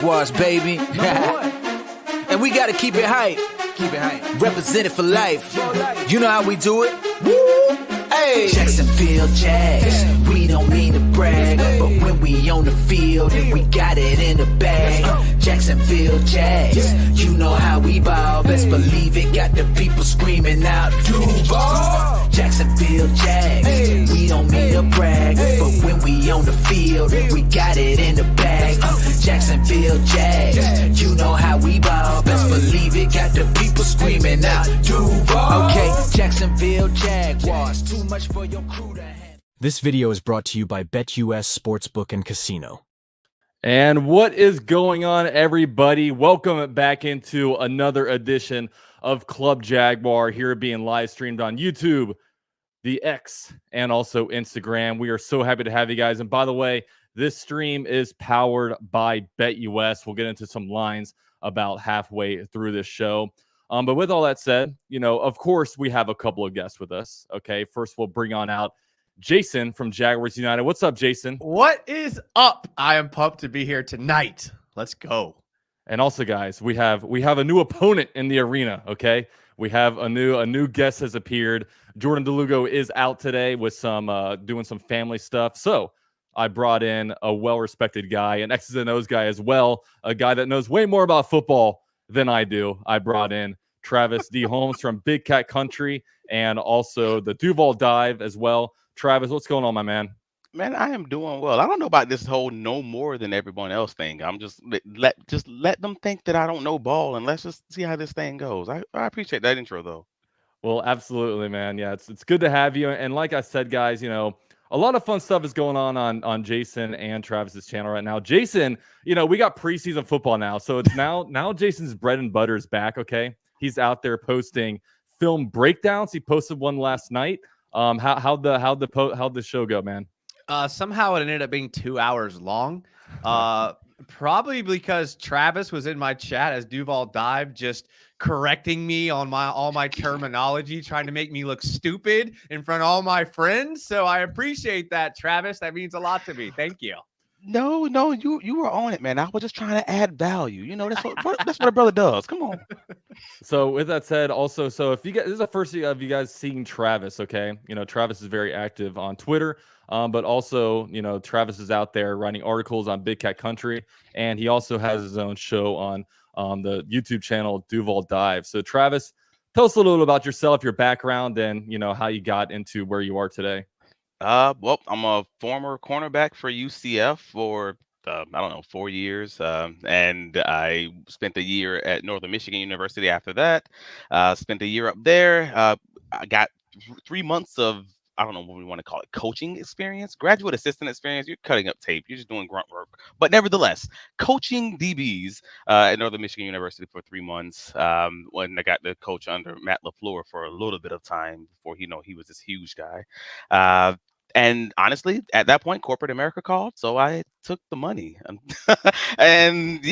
Jaguars, baby. And we gotta keep it hype. Keep it hype. Represent it for life. You know how we do it. Woo! Hey! Jacksonville Jags. We don't mean to brag, but when we on the field, we got it in the bag. Jacksonville Jags. You know how we ball. Best believe it. Got the people screaming out, Duval. Jacksonville Jags. We don't mean to brag, but when we on the field, we got it in the bag. Jacksonville Jags. You know how we ball. Best believe it. Got the people screaming out, Duval. Okay, Jacksonville Jaguars. Too much for your crew to handle. This video is brought to you by BetUS Sportsbook and Casino. And what is going on, everybody? Welcome back into another edition of Club Jaguar, here being live streamed on YouTube, the X, and also Instagram. We are so happy to have you guys. And by the way, this stream is powered by BetUS. We'll get into some lines about halfway through this show. But with all that said, of course, we have a couple of guests with us. Okay, first we'll bring on out Jason from Jaguars United. What's up, Jason? What is up? I am pumped to be here tonight. Let's go. And also, guys, we have a new opponent in the arena. Okay, we have a new guest has appeared. Jordan DeLugo is out today with some doing some family stuff. So I brought in a well-respected guy, an X's and O's guy as well, a guy that knows way more about football than I do. I brought in Travis D. Holmes from Big Cat Country and also the Duval Dive as well. Travis, what's going on, my man? Man, I am doing well. I don't know about this whole know more than everyone else thing. I'm just let them think that I don't know ball, and let's just see how this thing goes. I appreciate that intro though. Well, absolutely, man. Yeah, it's good to have you. And like I said, guys, a lot of fun stuff is going on Jason and Travis's channel right now. Jason, we got preseason football now, so it's now Jason's bread and butter is back. Okay, he's out there posting film breakdowns. He posted one last night. How'd the show go, man? Somehow it ended up being 2 hours long. Probably because Travis was in my chat as Duval Dive, just correcting me on all my terminology, trying to make me look stupid in front of all my friends. So I appreciate that, Travis. That means a lot to me. Thank you. No, you were on it, man. I was just trying to add value. That's what a brother does. Come on. So with that said, also, so if you guys, this is the first of you guys seeing Travis, okay? Travis is very active on Twitter, but also, Travis is out there writing articles on Big Cat Country, and he also has his own show on the YouTube channel Duval Dive. So Travis, tell us a little bit about yourself, your background, and how you got into where you are today. Well, I'm a former cornerback for UCF for 4 years, and I spent a year at Northern Michigan University after that. Spent a year up there. I got 3 months of, I don't know what we want to call it, coaching experience, graduate assistant experience. You're cutting up tape. You're just doing grunt work. But nevertheless, coaching DBs at Northern Michigan University for 3 months when I got to coach under Matt LaFleur for a little bit of time before he was this huge guy. And honestly, at that point, corporate America called, so I took the money. And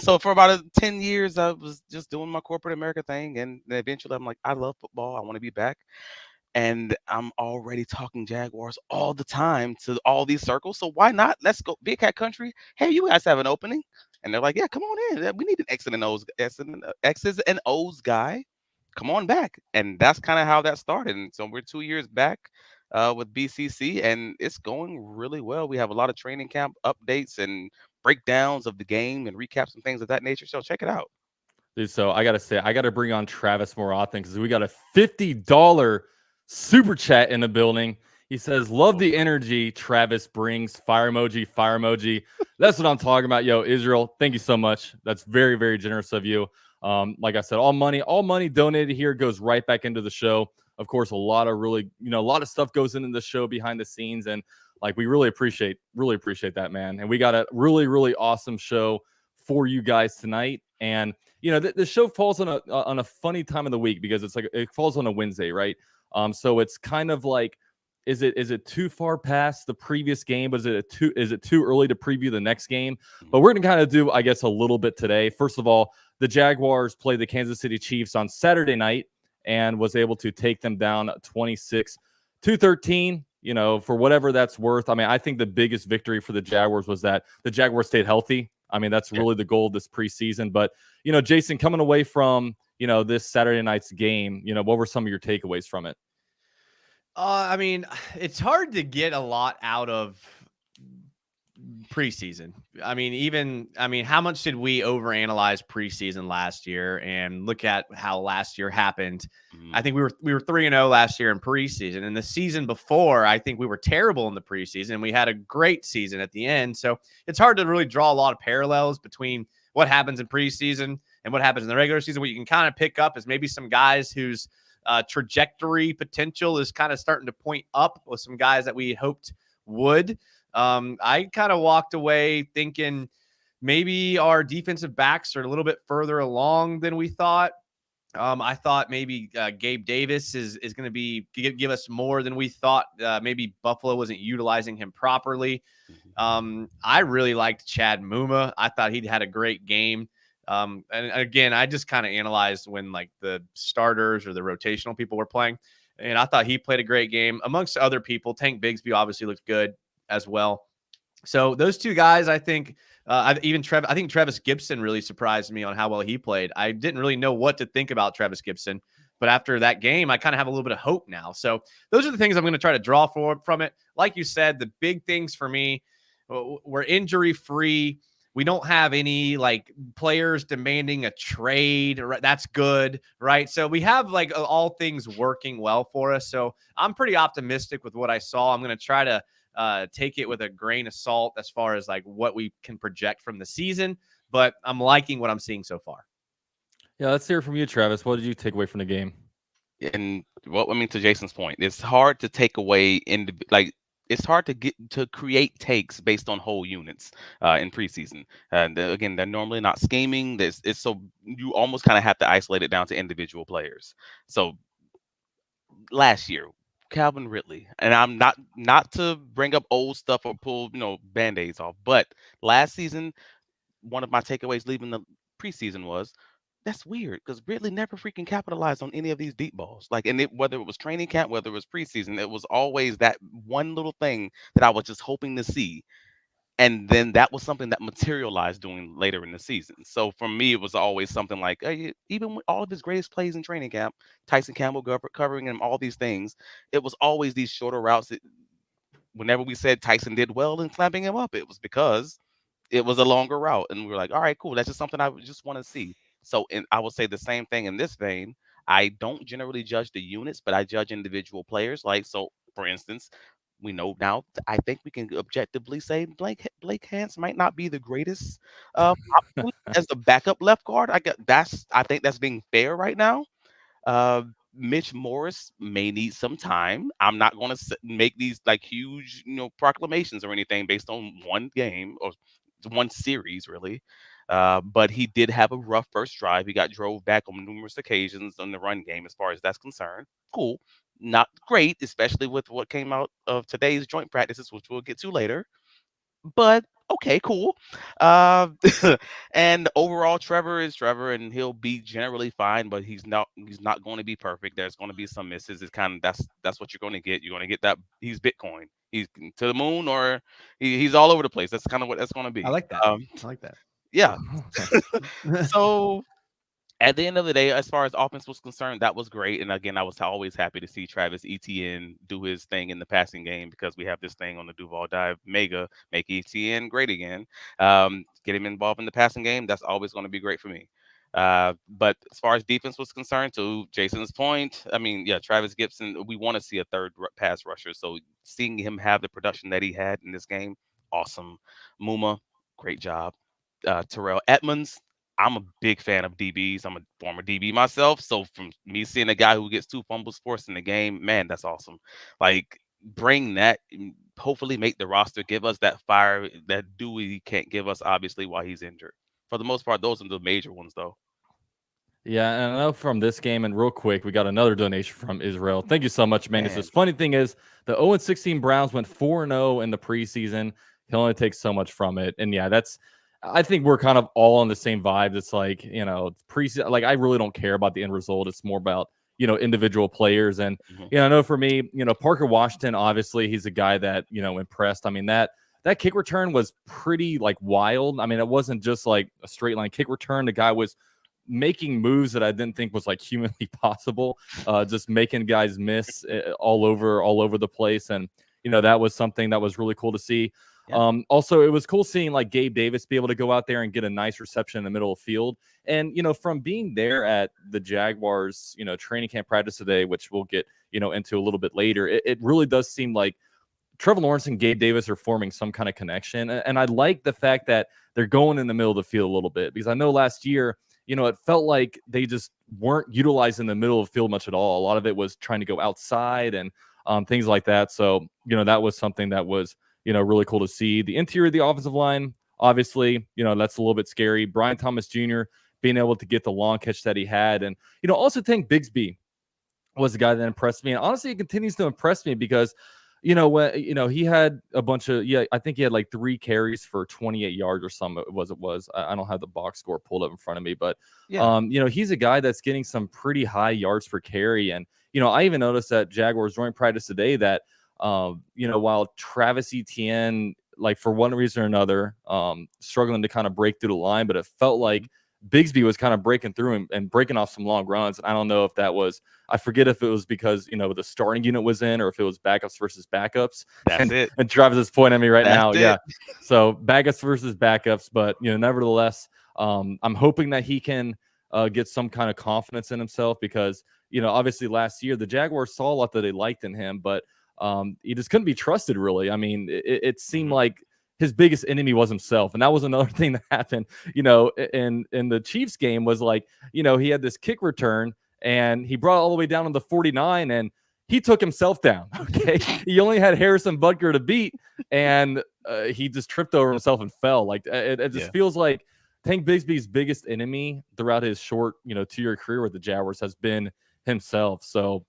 so for about 10 years, I was just doing my corporate America thing. And then eventually I'm like, I love football. I want to be back. And I'm already talking Jaguars all the time to all these circles. So why not? Let's go Big Cat Country. Hey, you guys have an opening? And they're like, yeah, come on in. We need an X's and O's guy. Come on back. And that's kind of how that started. And so we're 2 years back with BCC, and it's going really well. We have a lot of training camp updates and breakdowns of the game and recaps and things of that nature. So check it out. Dude, so I got to say, I got to bring on Travis more often because we got a $50 super chat in the building. He says, love the energy Travis brings. Fire emoji, fire emoji. That's what I'm talking about. Yo, Israel, thank you so much. That's very, very generous of you. Like I said, all money donated here goes right back into the show. Of course, a lot of stuff goes into the show behind the scenes, and we really appreciate that, man. And we got a really, really awesome show for you guys tonight. And the show falls on a funny time of the week because it falls on a Wednesday, right? So it's kind of like, is it too far past the previous game? Is it too early to preview the next game? But we're gonna kind of do, I guess, a little bit today. First of all, the Jaguars played the Kansas City Chiefs on Saturday night and was able to take them down 26-13. For whatever that's worth. I mean, I think the biggest victory for the Jaguars was that the Jaguars stayed healthy. I mean, that's really the goal of this preseason. But, Jason, coming away from, this Saturday night's game, what were some of your takeaways from it? I mean, it's hard to get a lot out of preseason. I mean, how much did we overanalyze preseason last year and look at how last year happened? I think we were 3-0 last year in preseason, and the season before, I think we were terrible in the preseason. We had a great season at the end, so it's hard to really draw a lot of parallels between what happens in preseason and what happens in the regular season. What you can kind of pick up is maybe some guys whose trajectory potential is kind of starting to point up with some guys that we hoped would. I kind of walked away thinking maybe our defensive backs are a little bit further along than we thought. I thought maybe Gabe Davis is going to give us more than we thought. Maybe Buffalo wasn't utilizing him properly. I really liked Chad Muma. I thought he'd had a great game. And again, I just kind of analyzed when like the starters or the rotational people were playing, and I thought he played a great game amongst other people. Tank Bigsby obviously looked good as well. So those two guys, I think, I think Travis Gibson really surprised me on how well he played. I didn't really know what to think about Travis Gibson, but after that game, I kind of have a little bit of hope now. So those are the things I'm going to try to draw from it. Like you said, the big things for me, we're injury free. We don't have any like players demanding a trade. That's good, right? So we have like all things working well for us. So I'm pretty optimistic with what I saw. I'm going to try to take it with a grain of salt as far as like what we can project from the season, but I'm liking what I'm seeing so far. Yeah, let's hear from you, Travis. What did you take away from the game? And to Jason's point, it's hard to take away it's hard to get to create takes based on whole units in preseason. And again, they're normally not scheming. It's so you almost kind of have to isolate it down to individual players. So last year, Calvin Ridley, and I'm not to bring up old stuff or pull band-aids off, but last season, one of my takeaways leaving the preseason was that's weird because Ridley never freaking capitalized on any of these deep balls. Whether it was training camp, whether it was preseason, it was always that one little thing that I was just hoping to see. And then that was something that materialized doing later in the season. So for me, it was always something like, even with all of his greatest plays in training camp, Tyson Campbell covering him, all these things, it was always these shorter routes. Whenever we said Tyson did well in clamping him up, it was because it was a longer route. And we were like, all right, cool. That's just something I just want to see. So I would say the same thing in this vein. I don't generally judge the units, but I judge individual players. So for instance, we know now, I think we can objectively say Blake Hance might not be the greatest as the backup left guard. I think that's being fair right now. Mitch Morris may need some time. I'm not going to make these like huge, proclamations or anything based on one game or one series, really. But he did have a rough first drive. He got drove back on numerous occasions on the run game as far as that's concerned. Cool. Not great, especially with what came out of today's joint practices, which we'll get to later. But okay, cool. And overall, Trevor is Trevor, and he'll be generally fine. But he's not going to be perfect. There's going to be some misses. It's kind of that's what you're going to get. You're going to get that. He's Bitcoin. He's to the moon, or he's all over the place. That's kind of what that's going to be. I like that. I like that. Yeah. So at the end of the day, as far as offense was concerned, that was great. And again, I was always happy to see Travis Etienne do his thing in the passing game because we have this thing on the Duval Dive Mega, make Etienne great again. Get him involved in the passing game. That's always going to be great for me. But as far as defense was concerned, to Jason's point, Travis Gibson, we want to see a third pass rusher. So seeing him have the production that he had in this game, awesome. Muma, great job. Terrell Edmonds, I'm a big fan of DBs. I'm a former DB myself. So from me seeing a guy who gets 2 fumbles forced in the game, man, that's awesome. Like, bring that, hopefully make the roster, give us that fire that Dewey can't give us, obviously, while he's injured. For the most part, those are the major ones, though. Yeah, and I know from this game, and real quick, we got another donation from Israel. Thank you so much, man. The funny thing is, the 0-16 Browns went 4-0 in the preseason. He'll only take so much from it. And yeah, I think we're kind of all on the same vibe. It's like, preseason, like I really don't care about the end result. It's more about, individual players. And, I know for me, Parker Washington, obviously he's a guy that, impressed. I mean, that that kick return was pretty like wild. I mean, it wasn't just like a straight line kick return. The guy was making moves that I didn't think was like humanly possible, just making guys miss all over the place. And, that was something that was really cool to see. Yeah. Also, it was cool seeing like Gabe Davis be able to go out there and get a nice reception in the middle of the field. And, from being there at the Jaguars, training camp practice today, which we'll get, into a little bit later, it really does seem like Trevor Lawrence and Gabe Davis are forming some kind of connection. And I like the fact that they're going in the middle of the field a little bit, because I know last year, it felt like they just weren't utilizing the middle of the field much at all. A lot of it was trying to go outside and things like that. So, that was something that was, really cool to see. The interior of the offensive line, obviously, that's a little bit scary. Brian Thomas Jr. being able to get the long catch that he had. And, also Tank Bigsby was the guy that impressed me. And honestly, it continues to impress me because, when, he had a bunch of, I think he had like 3 carries for 28 yards or something. It was. I don't have the box score pulled up in front of me, but, he's a guy that's getting some pretty high yards per carry. And, I even noticed that Jaguars joint practice today that, while Travis Etienne, like for one reason or another, struggling to kind of break through the line, but it felt like Bigsby was kind of breaking through and breaking off some long runs. And I don't know if that was, I forget if it was because, the starting unit was in or if it was backups versus backups. That's it. And Travis is pointing at me right now. It. Yeah. So backups versus backups. But, nevertheless, I'm hoping that he can get some kind of confidence in himself because, obviously last year the Jaguars saw a lot that they liked in him, but he just couldn't be trusted really. I mean, it seemed like his biggest enemy was himself. And that was another thing that happened, in the Chiefs game was like, he had this kick return and he brought it all the way down to the 49 and he took himself down. Okay. He only had Harrison Butker to beat and he just tripped over himself and fell. Like it just feels like Tank Bigsby's biggest enemy throughout his short, 2-year career with the Jaguars has been himself. So,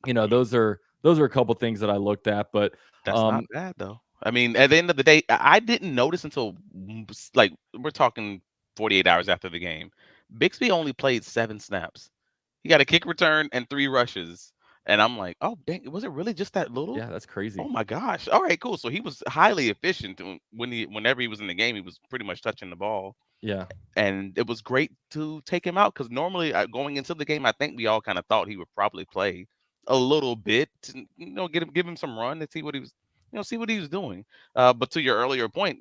those are a couple things that I looked at, but that's not bad though. I mean, at the end of the day, I didn't notice until like we're talking 48 hours after the game. Bigsby only played 7 snaps. He got a kick return and 3 rushes. And I'm like, oh, dang, was it really just that little? Yeah, that's crazy. Oh my gosh. All right, cool. So he was highly efficient whenever he was in the game. He was pretty much touching the ball. Yeah. And it was great to take him out because normally going into the game, I think we all kind of thought he would probably play a little bit to, give him some run and see what he was. See what he was doing. But to your earlier point,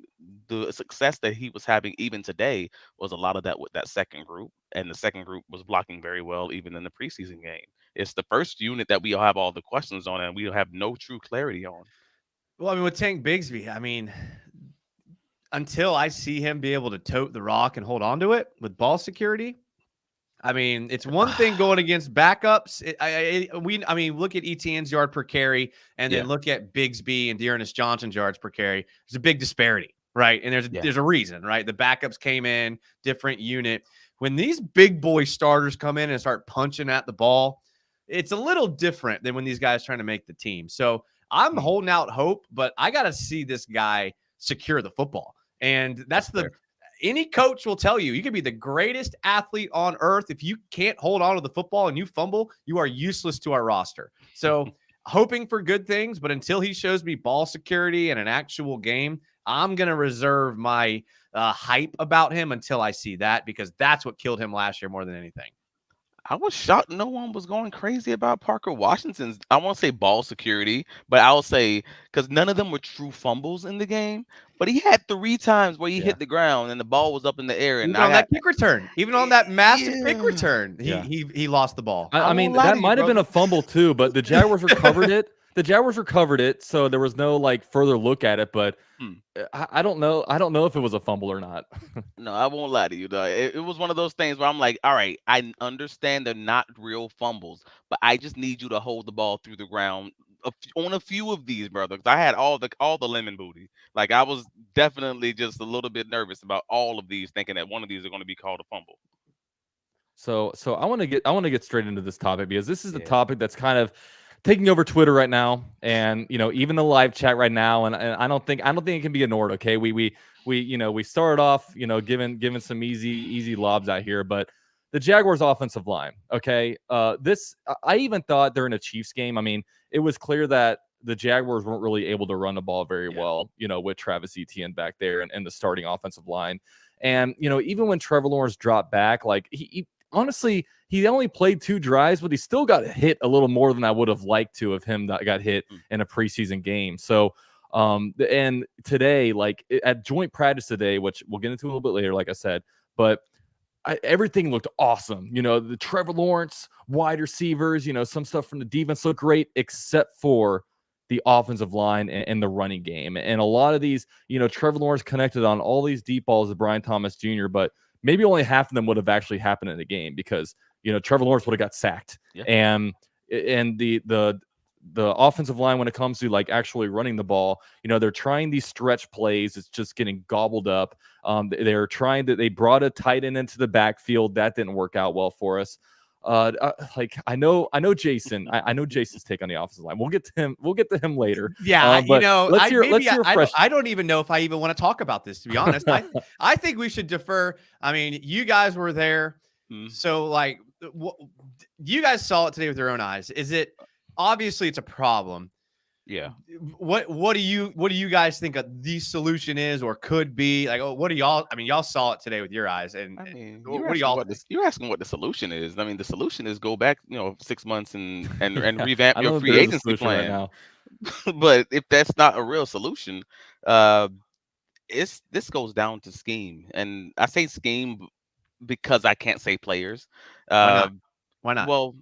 the success that he was having even today was a lot of that with that second group. And the second group was blocking very well, even in the preseason game. It's the first unit that we all have all the questions on and we have no true clarity on. Well, I mean, with Tank Bigsby, until I see him be able to tote the rock and hold on to it with ball security, it's one thing going against backups. Look at Etienne's yard per carry and then look at Bigsby and Dearness Johnson's yards per carry. There's a big disparity, right? And there's a reason, right? The backups came in, different unit. When these big boy starters come in and start punching at the ball, it's a little different than when these guys trying to make the team. So I'm holding out hope, but I got to see this guy secure the football. And that's any coach will tell you can be the greatest athlete on earth. If you can't hold on to the football and you fumble, you are useless to our roster. So hoping for good things, but until he shows me ball security and an actual game, I'm going to reserve my hype about him until I see that, because that's what killed him last year more than anything. I was shocked no one was going crazy about Parker Washington's, I won't say ball security, but I'll say, because none of them were true fumbles in the game, but he had 3 times where he hit the ground and the ball was up in the air. And even on that kick return, even on that massive kick return, he lost the ball. I mean, that might have been a fumble too, but the Jaguars recovered it. The Jaguars recovered it, so there was no further look at it. But I don't know. I don't know if it was a fumble or not. No, I won't lie to you, though. It was one of those things where I'm like, all right, I understand they're not real fumbles, but I just need you to hold the ball through the ground on a few of these, brother. I had all the lemon booty. Like I was definitely just a little bit nervous about all of these, thinking that one of these are going to be called a fumble. So I want to get straight into this topic, because this is the topic that's kind of taking over Twitter right now, and even the live chat right now, and I don't think it can be ignored. Okay, we started off giving some easy lobs out here, but the Jaguars offensive line. Okay, I even thought during a Chiefs game, it was clear that the Jaguars weren't really able to run the ball very well, with Travis Etienne back there and the starting offensive line. And, even when Trevor Lawrence dropped back, like he honestly, he only played 2 drives, but he still got hit a little more than I would have liked to of him that got hit in a preseason game. So, and today, like at joint practice today, which we'll get into a little bit later, like I said, but everything looked awesome. The Trevor Lawrence wide receivers, some stuff from the defense looked great, except for the offensive line and the running game. And a lot of these, Trevor Lawrence connected on all these deep balls to Brian Thomas Jr., but maybe only half of them would have actually happened in the game because, Trevor Lawrence would have got sacked. Yeah. And the offensive line, when it comes to like actually running the ball, they're trying these stretch plays. It's just getting gobbled up. They brought a tight end into the backfield. That didn't work out well for us. I know Jason. I know Jason's take on the offensive line. We'll get to him later. Yeah, but let's hear I don't even know if I even want to talk about this, to be honest. I think we should defer. I mean, you guys were there, so like, you guys saw it today with your own eyes. Is it obviously it's a problem? Yeah. What do you guys think the solution is or could be? Like, what do y'all? I mean, y'all saw it today with your eyes, and what do y'all? You're asking what the solution is. I mean, the solution is go back, 6 months and revamp your free agency plan. Right now. But if that's not a real solution, this goes down to scheme, and I say scheme because I can't say players. Why not? Well,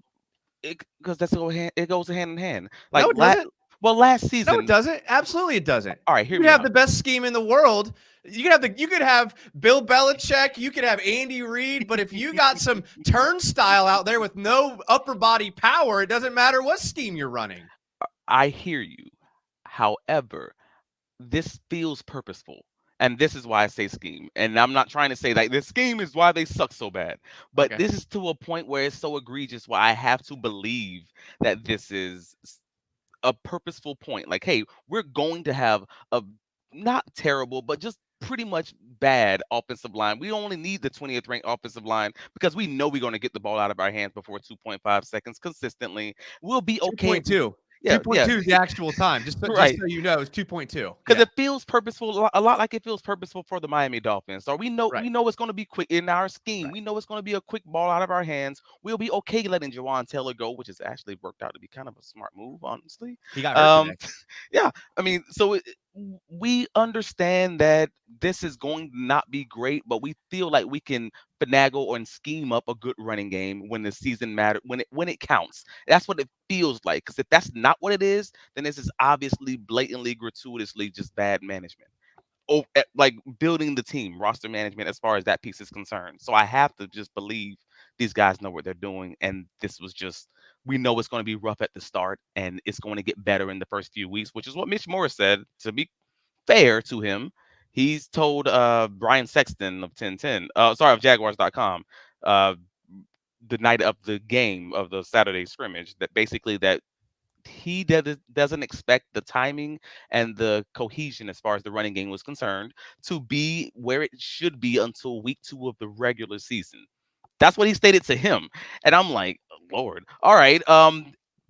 because it goes hand in hand. Like no, it doesn't. Well, last season. No, it doesn't. Absolutely, it doesn't. All right, you have the best scheme in the world. You could have Bill Belichick. You could have Andy Reid. But if you got some turnstile out there with no upper body power, it doesn't matter what scheme you're running. I hear you. However, this feels purposeful. And this is why I say scheme. And I'm not trying to say like this scheme is why they suck so bad. But this is to a point where it's so egregious where I have to believe that this is a purposeful point. Like, hey, we're going to have a not terrible, but just pretty much bad offensive line. We only need the 20th ranked offensive line because we know we're going to get the ball out of our hands before 2.5 seconds consistently. We'll be okay. 2.2. Yeah, 2.2 is the actual time. Just so you know, it's 2.2. Because it feels purposeful, a lot like it feels purposeful for the Miami Dolphins. So we know it's going to be quick in our scheme. Right. We know it's going to be a quick ball out of our hands. We'll be okay letting Jawan Taylor go, which has actually worked out to be kind of a smart move, honestly. He got hurt today. Yeah, I mean, so we understand that this is going to not be great, but we feel like we can finagle and scheme up a good running game when the season matters, when it counts. That's what it feels like. Because if that's not what it is, then this is obviously blatantly, gratuitously just bad management. Like building the team, roster management, as far as that piece is concerned. So I have to just believe these guys know what they're doing, and this was just. We know it's going to be rough at the start, and it's going to get better in the first few weeks, which is what Mitch Morris said. To be fair to him, he's told Brian Sexton of 1010, of Jaguars.com, the night of the game of the Saturday scrimmage, that basically that he doesn't expect the timing and the cohesion as far as the running game was concerned to be where it should be until week 2 of the regular season. That's what he stated to him. And I'm like, Lord, all right.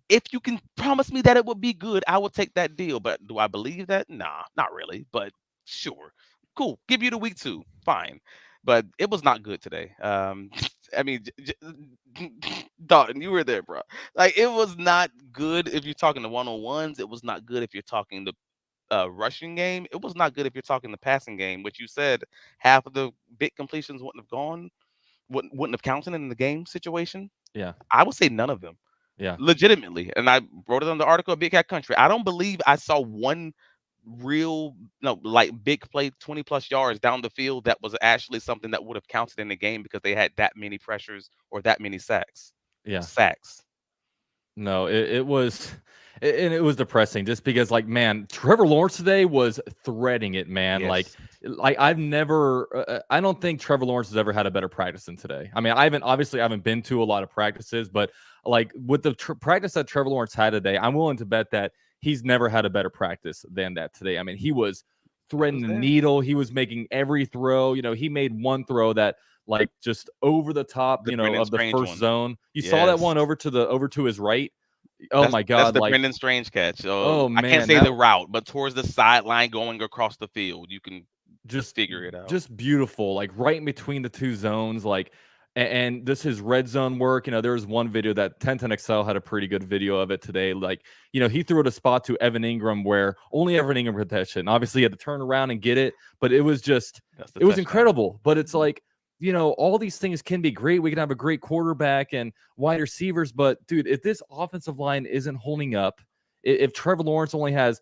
If you can promise me that it would be good, I will take that deal. But do I believe that? Nah, not really. But sure. Cool. Give you the week 2. Fine. But it was not good today. I mean, Dalton, you were there, bro. Like, it was not good if you're talking the one-on-ones. It was not good if you're talking the rushing game. It was not good if you're talking the passing game, which you said half of the big completions wouldn't have counted in the game situation. Yeah. I would say none of them. Yeah. Legitimately. And I wrote it on the article of Big Cat Country. I don't believe I saw one real, big play, 20 plus yards down the field that was actually something that would have counted in the game because they had that many pressures or that many sacks. Yeah. Sacks. No, it was depressing just because, like, man, Trevor Lawrence today was threading it, man. Yes. Like I've never, I don't think Trevor Lawrence has ever had a better practice than today. I mean, I haven't been to a lot of practices, but like with the practice that Trevor Lawrence had today, I'm willing to bet that he's never had a better practice than that today. I mean, he was threading the needle. He was making every throw. He made one throw that, like, just over the top, of the first zone. You saw that one over to his right. Oh That's my that's God! the Like, Brendan Strange catch. oh I can't man, say that the route, but towards the sideline going across the field. You can just figure it out. just beautiful, like right in between the two zones, like and this is red zone work. There was one video that 1010XL had a pretty good video of it today. Like, he threw it a spot to Evan Ingram where only Evan Ingram could catch it. And obviously he had to turn around and get it, but it was just That's the it was touchdown. incredible. But it's like, all these things can be great. We can have a great quarterback and wide receivers, but dude, if this offensive line isn't holding up, if Trevor Lawrence only has,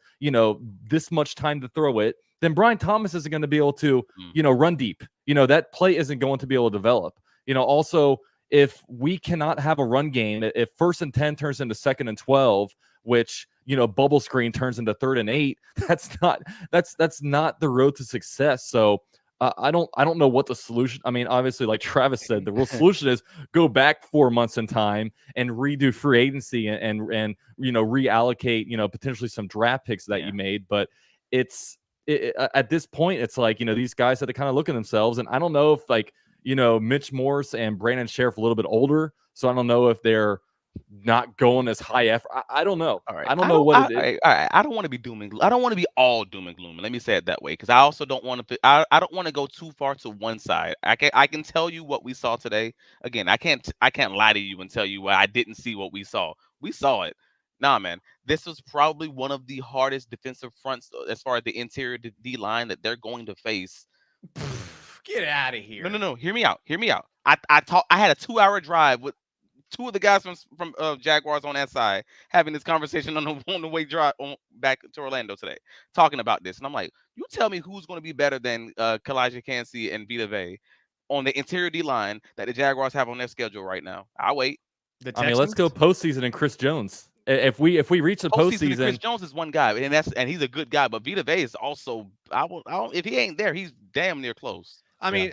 this much time to throw it, then Brian Thomas isn't going to be able to, run deep. That play isn't going to be able to develop. Also, if we cannot have a run game, if 1st and 10 turns into 2nd and 12, which, bubble screen turns into 3rd and 8, that's not the road to success. So I don't know what the solution. I mean, obviously, like Travis said, the real solution is go back 4 months in time and redo free agency and reallocate, potentially some draft picks that you made. But at this point, it's like, these guys had to kind of look at themselves. And I don't know if Mitch Morse and Brandon Sheriff a little bit older. So I don't know if they're not going as high effort. I don't know. All right. I don't know what it is. All right. I don't want to be doom and gloom. I don't want to be all doom and gloom. Let me say it that way, because I also don't want to. I don't want to go too far to one side. I can tell you what we saw today. Again, I can't lie to you and tell you I didn't see what we saw. We saw it. Nah, man. This was probably one of the hardest defensive fronts as far as the interior D line that they're going to face. Get out of here. No. Hear me out. I had a 2-hour drive with 2 of the guys from Jaguars on that side having this conversation on the way back to Orlando today, talking about this. And I'm like, you tell me who's going to be better than Kalijah Kancey and Vita Vea on the interior D line that the Jaguars have on their schedule right now. I'll wait. I mean, let's go postseason and Chris Jones. If we reach the postseason, Chris Jones is one guy, and he's a good guy. But Vita Vea is also. If he ain't there, he's damn near close. I mean,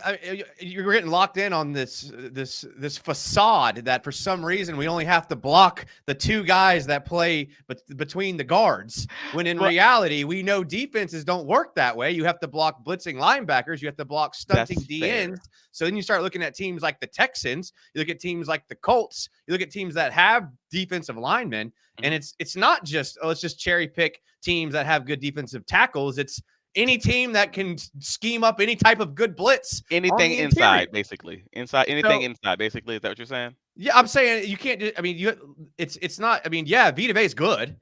you're getting locked in on this facade that for some reason we only have to block the 2 guys that play between the guards. When in reality, we know defenses don't work that way. You have to block blitzing linebackers. You have to block stunting DNs. So then you start looking at teams like the Texans. You look at teams like the Colts. You look at teams that have defensive linemen, and it's not just let's just cherry pick teams that have good defensive tackles. It's any team that can scheme up any type of good blitz. Anything inside, basically. Anything inside, basically. Is that what you're saying? Yeah, I'm saying you can't do. I mean, it's not. I mean, yeah, Vita Vea is good,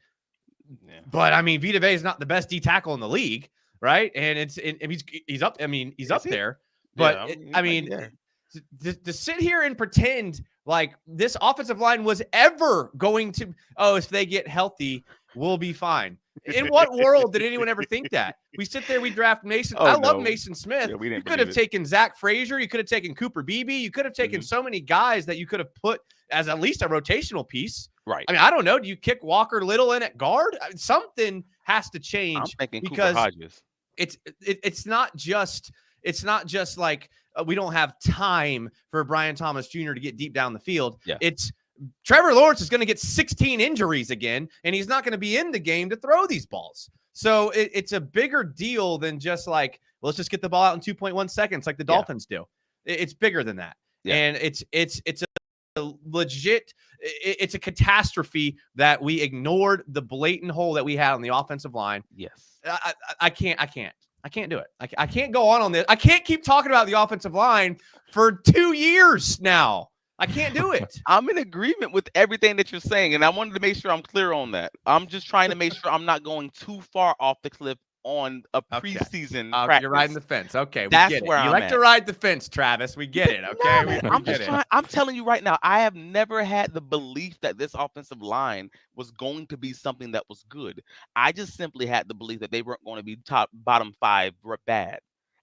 but I mean, Vita Vea is not the best D tackle in the league, right? And he's up. I mean, he's up there. But to sit here and pretend like this offensive line was ever going to, if they get healthy, we'll be fine. In what world did anyone ever think that? We sit there, we draft Mason. I love Mason Smith. Yeah, you could have taken Zach Frazier. You could have taken Cooper Beebe. You could have taken so many guys that you could have put as at least a rotational piece. Right. I mean, I don't know. Do you kick Walker Little in at guard? I mean, something has to change. I'm thinking because Cooper Hodges. It's not just like we don't have time for Brian Thomas Jr. to get deep down the field. Yeah. It's Trevor Lawrence is going to get 16 injuries again, and he's not going to be in the game to throw these balls. So it's a bigger deal than just like, well, let's just get the ball out in 2.1 seconds like the Dolphins do. It's bigger than that. Yeah. And it's a legit, it's a catastrophe that we ignored the blatant hole that we had on the offensive line. Yes. I can't do it. I can't go on this. I can't keep talking about the offensive line for 2 years now. I can't do it. I'm in agreement with everything that you're saying, and I wanted to make sure I'm clear on that. I'm just trying to make sure I'm not going too far off the cliff on a preseason practice. You're riding the fence. Okay, that's we get where it. You like to ride the fence, Travis. We get it. Okay, I'm telling you right now, I have never had the belief that this offensive line was going to be something that was good. I just simply had the belief that they weren't going to be bottom 5 bad.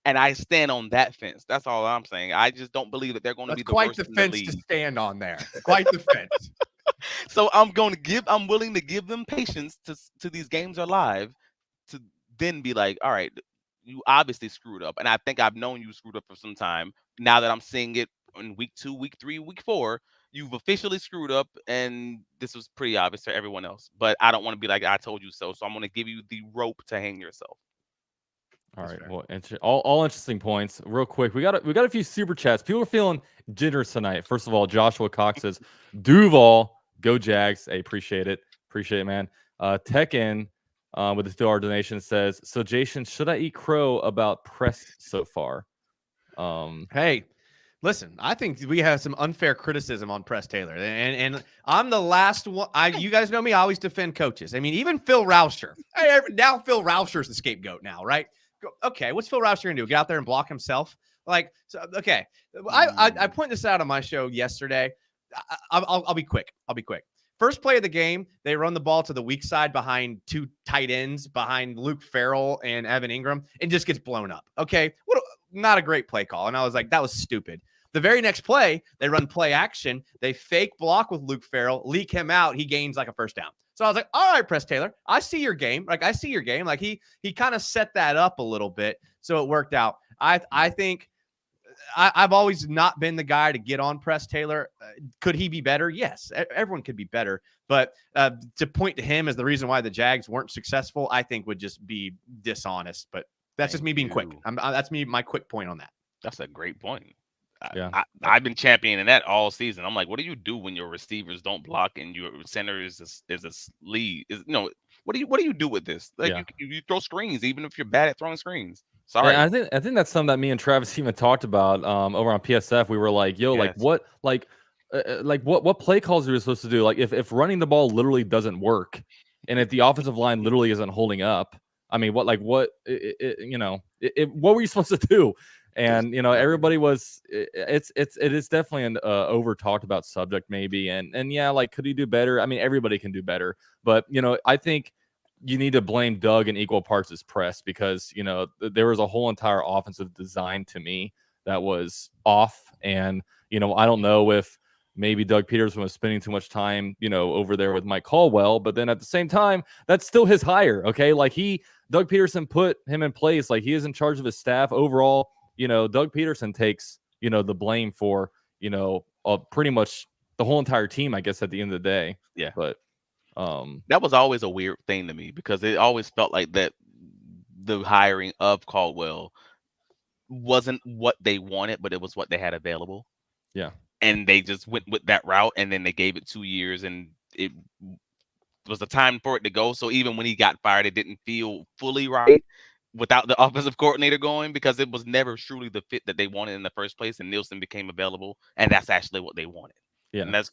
And I stand on that fence. That's all I'm saying. I just don't believe that they're going to be the quite worst the in fence the league. to stand on there. Quite the fence. So I'm willing to give them patience to these games are live, to then be like, all right, you obviously screwed up. And I think I've known you screwed up for some time. Now that I'm seeing it in week 2, week 3, week 4, you've officially screwed up, and this was pretty obvious to everyone else. But I don't want to be like, I told you so. So I'm going to give you the rope to hang yourself. All right. Well, all interesting points. Real quick, we got a few super chats. People are feeling jitters tonight. First of all, Joshua Cox says, Duval, go Jags. I appreciate it. Appreciate it, man. Tekken with the $2 donation says, so Jason, should I eat crow about press so far? Hey, listen, I think we have some unfair criticism on Press Taylor, and I'm the last one. You guys know me; I always defend coaches. I mean, even Phil Rauscher. Now Phil Rauscher's the scapegoat now, right? Okay, what's Phil Rauscher gonna do? Get out there and block himself? Like, so, okay. I pointed this out on my show yesterday. I'll be quick. First play of the game, they run the ball to the weak side behind two tight ends, behind Luke Farrell and Evan Ingram, and just gets blown up. Okay, not a great play call. And I was like, that was stupid. The very next play, they run play action. They fake block with Luke Farrell, leak him out. He gains like a first down. So I was like, all right, Press Taylor, I see your game. Like, he kind of set that up a little bit. So it worked out. I think I've always not been the guy to get on Press Taylor. Could he be better? Yes, everyone could be better. But to point to him as the reason why the Jags weren't successful, I think would just be dishonest. But that's just me being quick. That's my quick point on that. That's a great point. Yeah. I've been championing that all season. I'm like, what do you do when your receivers don't block and your center is a lead? What do you do with this? Like, you throw screens even if you're bad at throwing screens. Sorry. Yeah, I think that's something that me and Travis even talked about over on PSF. We were like, yo, Yes. what play calls are we supposed to do? Like if running the ball literally doesn't work, and if the offensive line literally isn't holding up, I mean, what were you supposed to do? And everybody was. It is definitely an over talked about subject maybe, and yeah, like could he do better? I mean, everybody can do better, but I think you need to blame Doug in equal parts as Press because there was a whole entire offensive design to me that was off, and I don't know if maybe Doug Peterson was spending too much time over there with Mike Caldwell, but then at the same time that's still his hire. Okay, like Doug Peterson put him in place, like he is in charge of his staff overall. Doug Peterson takes the blame for pretty much the whole entire team, I guess, at the end of the day. Yeah, but that was always a weird thing to me because it always felt like that the hiring of Caldwell wasn't what they wanted, but it was what they had available. Yeah, and they just went with that route, and then they gave it 2 years, and it was the time for it to go. So even when he got fired, it didn't feel fully right without the offensive coordinator going because it was never truly the fit that they wanted in the first place. And Nielsen became available, and that's actually what they wanted. Yeah, and that's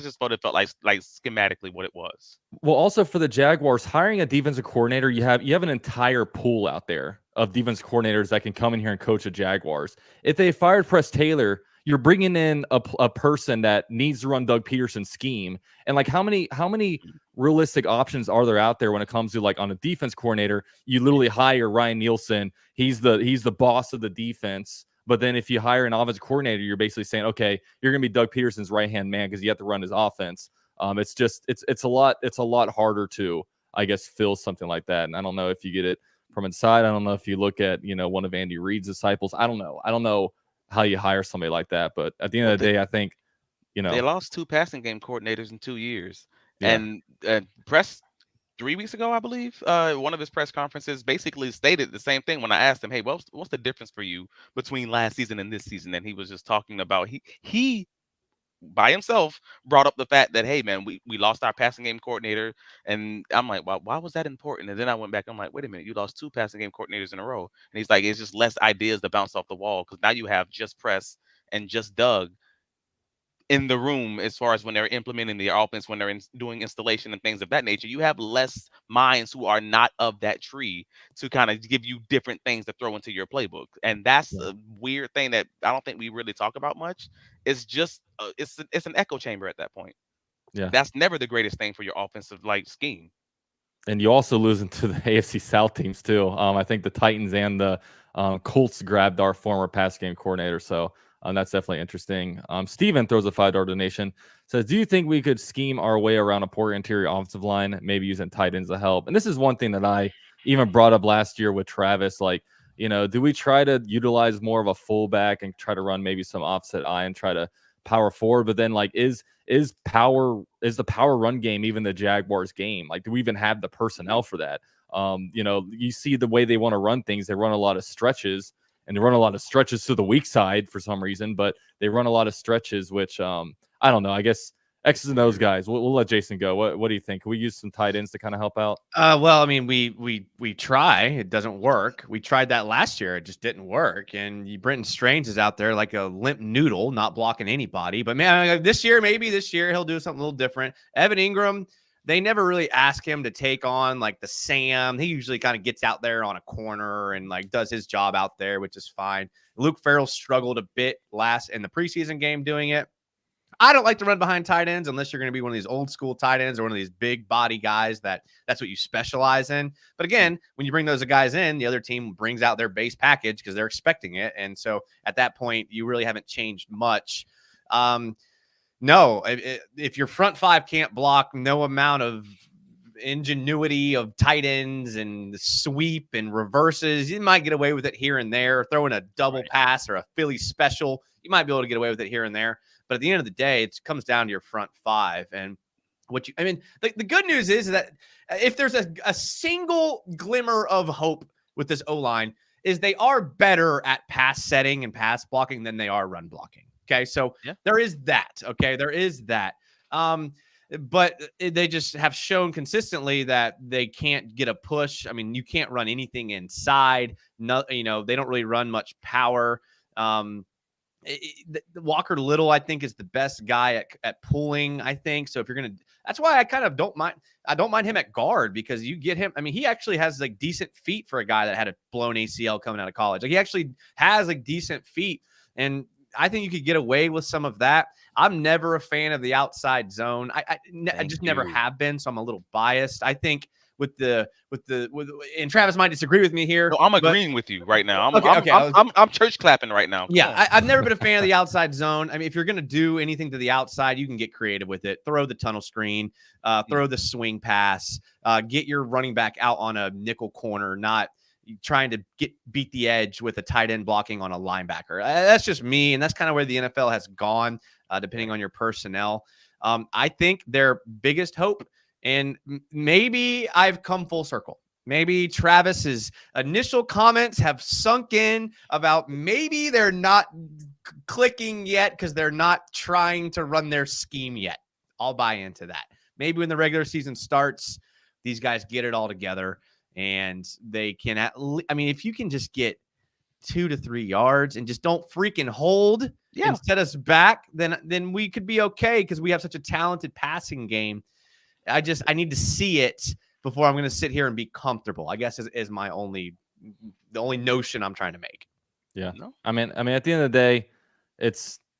just what it felt like schematically what it was. Well, also for the Jaguars, hiring a defensive coordinator, you have an entire pool out there of defensive coordinators that can come in here and coach the Jaguars. If they fired Press Taylor, you're bringing in a person that needs to run Doug Peterson's scheme. And like, how many realistic options are there out there when it comes to like on a defense coordinator? You literally hire Ryan Nielsen. He's the boss of the defense. But then if you hire an offensive coordinator, you're basically saying, okay, you're going to be Doug Peterson's right-hand man because you have to run his offense. It's a lot harder to, I guess, fill something like that. And I don't know if you get it from inside. I don't know if you look at, one of Andy Reid's disciples. I don't know how you hire somebody like that. But at the end of the day, I think, they lost 2 passing game coordinators in 2 years. Yeah. And Press 3 weeks ago, I believe, one of his press conferences basically stated the same thing when I asked him, hey, what's the difference for you between last season and this season? And he was just talking about he by himself brought up the fact that, hey, man, we lost our passing game coordinator. And I'm like, well, why was that important? And then I went back. I'm like, wait a minute, you lost 2 passing game coordinators in a row. And he's like, it's just less ideas to bounce off the wall because now you have just Press and just Doug in the room as far as when they're implementing the offense, when they're doing installation and things of that nature. You have less minds who are not of that tree to kind of give you different things to throw into your playbook. And that's a weird thing that I don't think we really talk about much. It's just it's an echo chamber at that point. Yeah, that's never the greatest thing for your offensive scheme. And you also lose into the AFC South teams too. I think the Titans and the Colts grabbed our former pass game coordinator. So that's definitely interesting. Steven throws a $5 donation. Says, do you think we could scheme our way around a poor interior offensive line, maybe using tight ends to help? And this is one thing that I even brought up last year with Travis. Like, do we try to utilize more of a fullback and try to run maybe some offset eye and try to power forward? But then, like, is the power run game even the Jaguars game? Like, do we even have the personnel for that? You see the way they want to run things. They run a lot of stretches. And they run a lot of stretches to the weak side for some reason, but they run a lot of stretches, which I don't know. I guess X's and O's guys. We'll let Jason go. What do you think? Can we use some tight ends to kind of help out? Well, I mean, we try. It doesn't work. We tried that last year. It just didn't work. And Brenton Strange is out there like a limp noodle, not blocking anybody. But man, this year he'll do something a little different. Evan Ingram, they never really ask him to take on like the Sam. He usually kind of gets out there on a corner and like does his job out there, which is fine. Luke Farrell struggled a bit last in the preseason game doing it. I don't like to run behind tight ends unless you're going to be one of these old school tight ends or one of these big body guys that's what you specialize in. But again, when you bring those guys in, the other team brings out their base package because they're expecting it. And so at that point, you really haven't changed much. No, if your front five can't block, no amount of ingenuity of tight ends and sweep and reverses, you might get away with it here and there. Throwing a double pass or a Philly special, you might be able to get away with it here and there. But at the end of the day, it comes down to your front five. And the good news is that if there's a single glimmer of hope with this O-line, is they are better at pass setting and pass blocking than they are run blocking. Okay. So there is that. Okay. There is that. But they just have shown consistently that they can't get a push. I mean, you can't run anything inside. No, they don't really run much power. Walker Little, I think, is the best guy at pulling, I think. So if you're going to, that's why I kind of don't mind him at guard, because you get him. I mean, he actually has like decent feet for a guy that had a blown ACL coming out of college. Like he actually has like decent feet. And I think you could get away with some of that. I'm never a fan of the outside zone. I just never have been. So I'm a little biased. I think and Travis might disagree with me here. No, I'm agreeing with you right now. I'm church clapping right now. Yeah, I've never been a fan of the outside zone. I mean, if you're going to do anything to the outside, you can get creative with it. Throw the tunnel screen, throw the swing pass, get your running back out on a nickel corner, not trying to beat the edge with a tight end blocking on a linebacker. That's just me, and that's kind of where the NFL has gone, depending on your personnel. I think their biggest hope, and maybe I've come full circle. Maybe Travis's initial comments have sunk in about maybe they're not clicking yet because they're not trying to run their scheme yet. I'll buy into that. Maybe when the regular season starts, these guys get it all together and they can, if you can just get 2 to 3 yards and just don't freaking hold and set us back, then we could be okay because we have such a talented passing game. I need to see it before I'm going to sit here and be comfortable, I guess is the only notion I'm trying to make. Yeah. No? I mean, at the end of the day,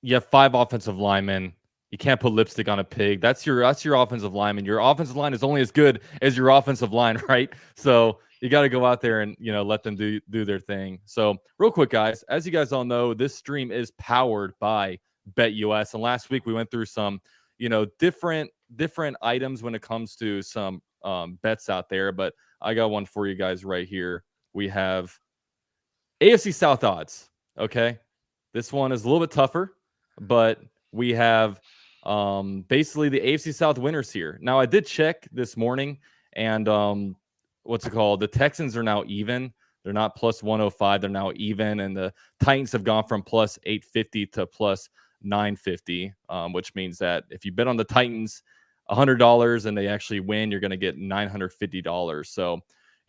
you have 5 offensive linemen. You can't put lipstick on a pig. That's your offensive lineman. Your offensive line is only as good as your offensive line, right? So you got to go out there and, let them do their thing. So real quick, guys, as you guys all know, this stream is powered by BetUS. And last week we went through some, different items when it comes to some bets out there, but I got one for you guys right here. We have AFC South odds. Okay. This one is a little bit tougher, but we have basically the AFC South winners here. Now I did check this morning and the Texans are now even. They're not plus 105. They're now even. And the Titans have gone from plus 850 to plus 950, which means that if you bet on the Titans $100 and they actually win, you're going to get $950. So,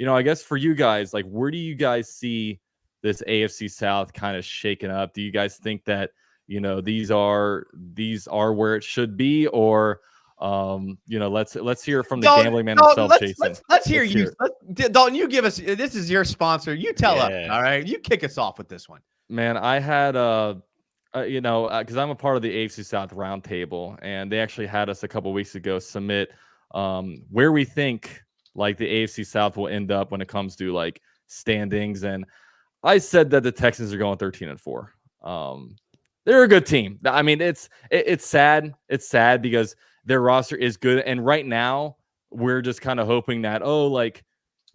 I guess for you guys, like, where do you guys see this AFC South kind of shaking up? Do you guys think that, these are where it should be, or, let's hear from the gambling man himself, Jason. Let's hear you. Dalton, you give us, this is your sponsor. You tell us, all right? You kick us off with this one. Man, I had, because I'm a part of the AFC South roundtable, and they actually had us a couple weeks ago submit where we think like the AFC South will end up when it comes to like standings. And I said that the Texans are going 13-4. They're a good team. I mean, it's sad. It's sad because their roster is good, and right now we're just kind of hoping that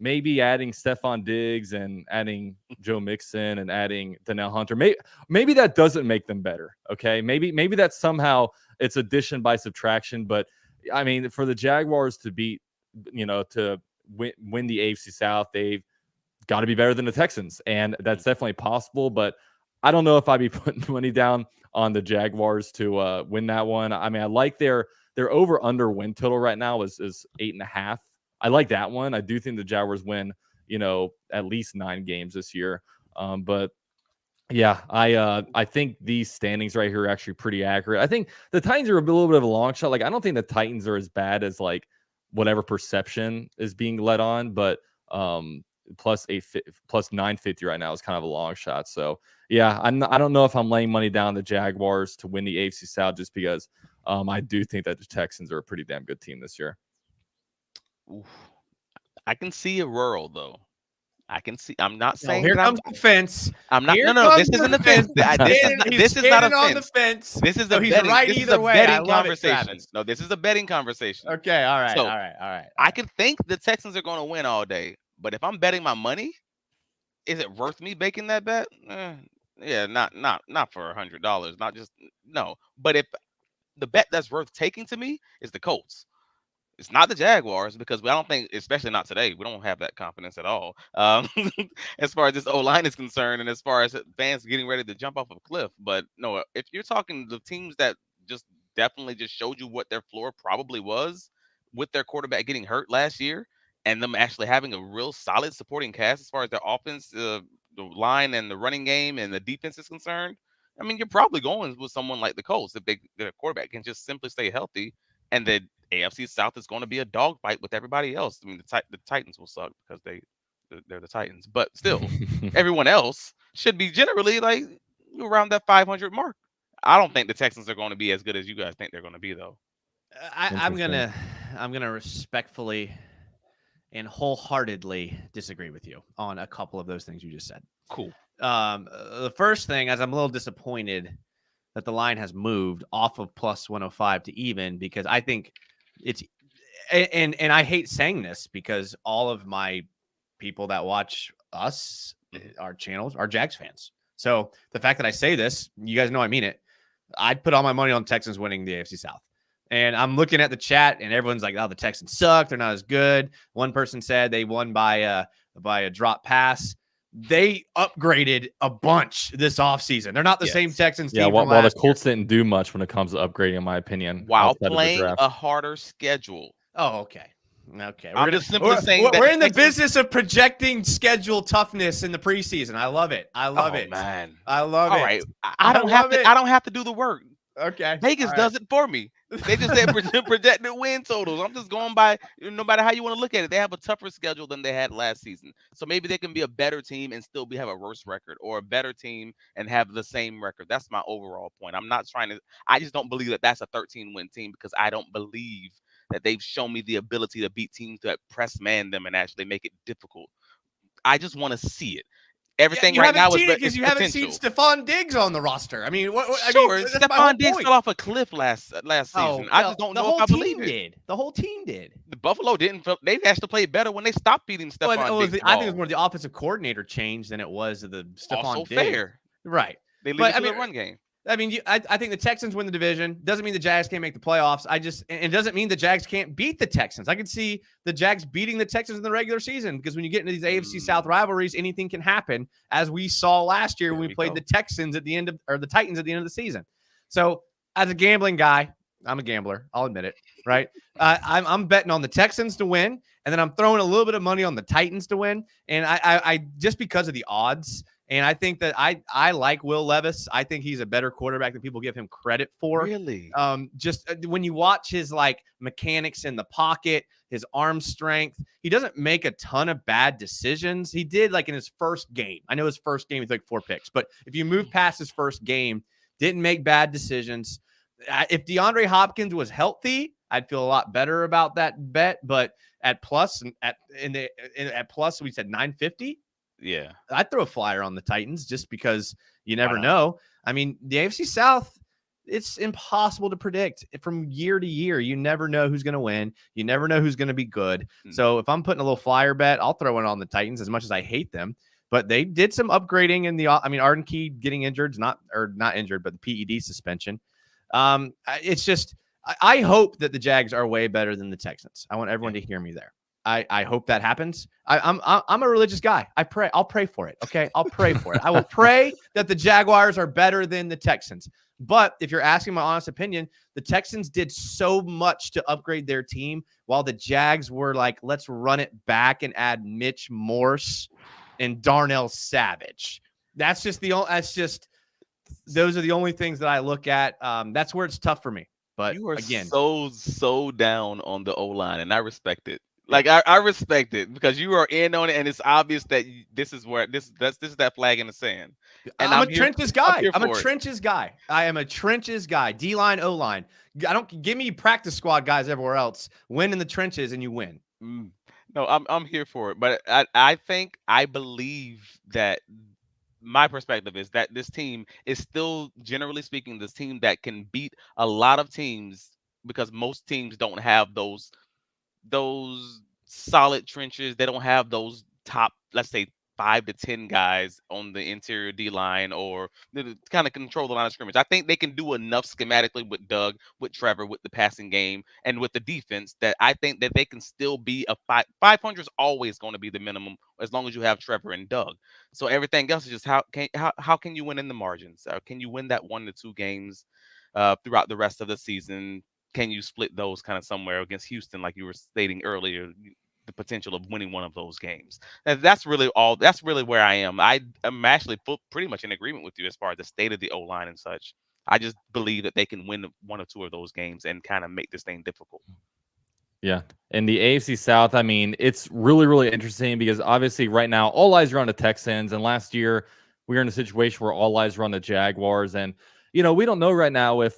maybe adding Stephon Diggs and adding Joe Mixon and adding Danielle Hunter, maybe that doesn't make them better. Okay. Maybe that's somehow it's addition by subtraction. But I mean, for the Jaguars to beat, to win the AFC South, they've got to be better than the Texans. And that's definitely possible, but I don't know if I'd be putting money down on the Jaguars to win that one. I mean, I like their Their over under win total right now is 8.5. I like that one. I do think the Jaguars win, at least 9 games this year. But yeah, I think these standings right here are actually pretty accurate. I think the Titans are a little bit of a long shot. Like, I don't think the Titans are as bad as like whatever perception is being led on, but plus 950 right now is kind of a long shot. So yeah, I don't know if I'm laying money down the Jaguars to win the AFC South, just because I do think that the Texans are a pretty damn good team this year. Oof. I can see a rural though. I can see. I'm not saying here that comes the fence. I'm not. Here No. This comes isn't the a fence. This is not a on the fence. fence. This is So a he's betting. right This is either a way. betting I love it, conversation. Travis. No, this is a betting conversation. Okay, all right, So, all right. I can think the Texans are going to win all day, but if I'm betting my money, is it worth me making that bet? Yeah, not for $100. Not just no. But if the bet that's worth taking to me is the Colts. It's not the Jaguars, because I don't think, especially not today, we don't have that confidence at all. As far as this O-line is concerned, and as far as fans getting ready to jump off of a cliff. But no, if you're talking the teams that just definitely just showed you what their floor probably was with their quarterback getting hurt last year, and them actually having a real solid supporting cast as far as their offense, the line and the running game and the defense is concerned, I mean, you're probably going with someone like the Colts if their quarterback can just simply stay healthy, and the AFC South is going to be a dogfight with everybody else. I mean, the Titans will suck because they're the Titans, but still, everyone else should be generally like around that 500 mark. I don't think the Texans are going to be as good as you guys think they're going to be, though. I'm gonna respectfully and wholeheartedly disagree with you on a couple of those things you just said. Cool. The first thing is I'm a little disappointed that the line has moved off of plus 105 to even, because I think it's and I hate saying this because all of my people that watch us, our channels, are Jags fans. So the fact that I say this, you guys know I mean it. I'd put all my money on Texans winning the AFC South. And I'm looking at the chat, and everyone's like, "Oh, the Texans suck. They're not as good." One person said they won by a drop pass. They upgraded a bunch this offseason. They're not the same Texans team. Yeah, while the Colts didn't do much when it comes to upgrading, in my opinion. While playing a harder schedule. Oh, okay. Okay. I'm just simply saying that we're in the business of projecting schedule toughness in the preseason. I love it. I love it. Man. I love it. All right. I don't have to do the work. Okay. Vegas does it for me. They just said projected win totals. I'm just going by, no matter how you want to look at it, they have a tougher schedule than they had last season. So maybe they can be a better team and still have a worse record, or a better team and have the same record. That's my overall point. I just don't believe that that's a 13-win team, because I don't believe that they've shown me the ability to beat teams that press man them and actually make it difficult. I just want to see it. Everything right now is because you haven't seen Stephon Diggs on the roster. I mean, Stephon Diggs fell off a cliff last season. I just don't know if I believe it. The whole team did. The Buffalo didn't. They actually played better when they stopped beating Stephon Diggs. I think it was more the offensive coordinator change than it was the Stephon Diggs. Fair. Right. They lead to the run game. I mean, I think the Texans win the division. Doesn't mean the Jags can't make the playoffs. It doesn't mean the Jags can't beat the Texans. I can see the Jags beating the Texans in the regular season, because when you get into these AFC South rivalries, anything can happen, as we saw last year when we played the Texans the Titans at the end of the season. So as a gambling guy, I'm a gambler. I'll admit it. Right. I'm betting on the Texans to win, and then I'm throwing a little bit of money on the Titans to win. And I just because of the odds. And I think that I like Will Levis. I think he's a better quarterback than people give him credit for. Really? Just when you watch his mechanics in the pocket, his arm strength, he doesn't make a ton of bad decisions. He did in his first game. I know his first game, he's 4 picks. But if you move past his first game, didn't make bad decisions. If DeAndre Hopkins was healthy, I'd feel a lot better about that bet. But at plus, at plus, we said 950. Yeah, I'd throw a flyer on the Titans just because you never know. I mean, the AFC South, it's impossible to predict from year to year. You never know who's going to win. You never know who's going to be good. So if I'm putting a little flyer bet, I'll throw it on the Titans, as much as I hate them. But they did some upgrading in Arden Key getting injured, not injured, but the PED suspension. It's just, I hope that the Jags are way better than the Texans. I want everyone to hear me there. I hope that happens. I'm a religious guy. I'll pray for it. Okay. I'll pray for it. I will pray that the Jaguars are better than the Texans. But if you're asking my honest opinion, the Texans did so much to upgrade their team while the Jags were like, let's run it back and add Mitch Morse and Darnell Savage. That's just those are the only things that I look at. That's where it's tough for me. But You are again, so down on the O-line, and I respect it. Like I respect it because you are in on it, and it's obvious that this is that flag in the sand. And I'm a trenches guy. I'm a for it. trenches guy. I am a trenches guy. D-line, O-line. I don't give me practice squad guys everywhere else. Win in the trenches and you win. No, I'm here for it. But I believe that my perspective is that this team is still, generally speaking, this team that can beat a lot of teams because most teams don't have those solid trenches. They don't have those top, let's say, 5 to 10 guys on the interior D line or to kind of control the line of scrimmage. I think they can do enough schematically with Doug, with Trevor, with the passing game, and with the defense that I think that they can still be a 500 is always going to be the minimum as long as you have Trevor and Doug. So everything else is just how can you win in the margins? Can you win that 1 to 2 games throughout the rest of the season? Can you split those kind of somewhere against Houston, like you were stating earlier? The potential of winning one of those games. And that's really where I am. I'm actually pretty much in agreement with you as far as the state of the O-line and such. I just believe that they can win 1 or 2 of those games and kind of make this thing difficult. Yeah. In the AFC South, I mean, it's really, really interesting because obviously right now all eyes are on the Texans. And last year we were in a situation where all eyes were on the Jaguars. And, we don't know right now if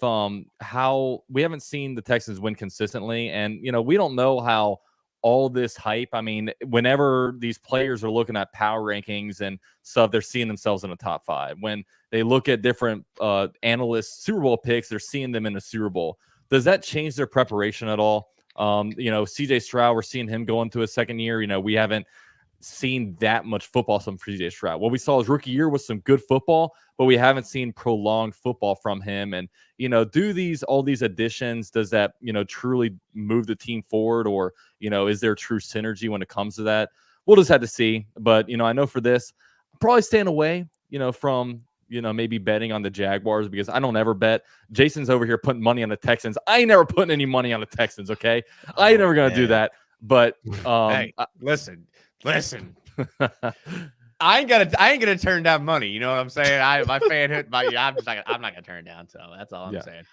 how we haven't seen the Texans win consistently. And, we don't know how all this hype. I mean, whenever these players are looking at power rankings and stuff, they're seeing themselves in the top 5. When they look at different analysts' Super Bowl picks, they're seeing them in the Super Bowl. Does that change their preparation at all? CJ Stroud, we're seeing him go into his second year. We haven't seen that much football from CJ Stroud. What we saw his rookie year was some good football, but we haven't seen prolonged football from him. And, do all these additions, does that, truly move the team forward? Or, is there true synergy when it comes to that? We'll just have to see. But, I know for this, I'm probably staying away, from, maybe betting on the Jaguars because I don't ever bet. Jason's over here putting money on the Texans. I ain't never putting any money on the Texans, okay? I ain't never going to do that. But hey, listen. I ain't gonna turn down money. You know what I'm saying? My fanhood, I'm not gonna turn it down. So that's all I'm saying.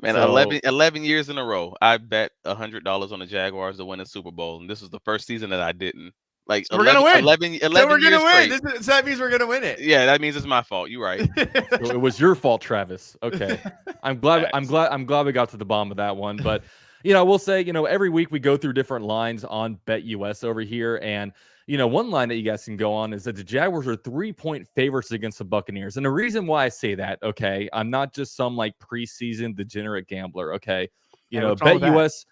Man, So, 11 years in a row, I bet $100 on the Jaguars to win a Super Bowl, and this was the first season that I didn't. Like, so we're gonna win. 11 so we're years gonna win. straight. So that means we're gonna win it. Yeah, that means it's my fault. You're right. So it was your fault, Travis. Okay. I'm glad we got to the bottom of that one. But we'll say, every week we go through different lines on BetUS over here. And one line that you guys can go on is that the Jaguars are 3-point favorites against the Buccaneers. And the reason why I say that, okay, I'm not just some like preseason degenerate gambler, okay? BetUS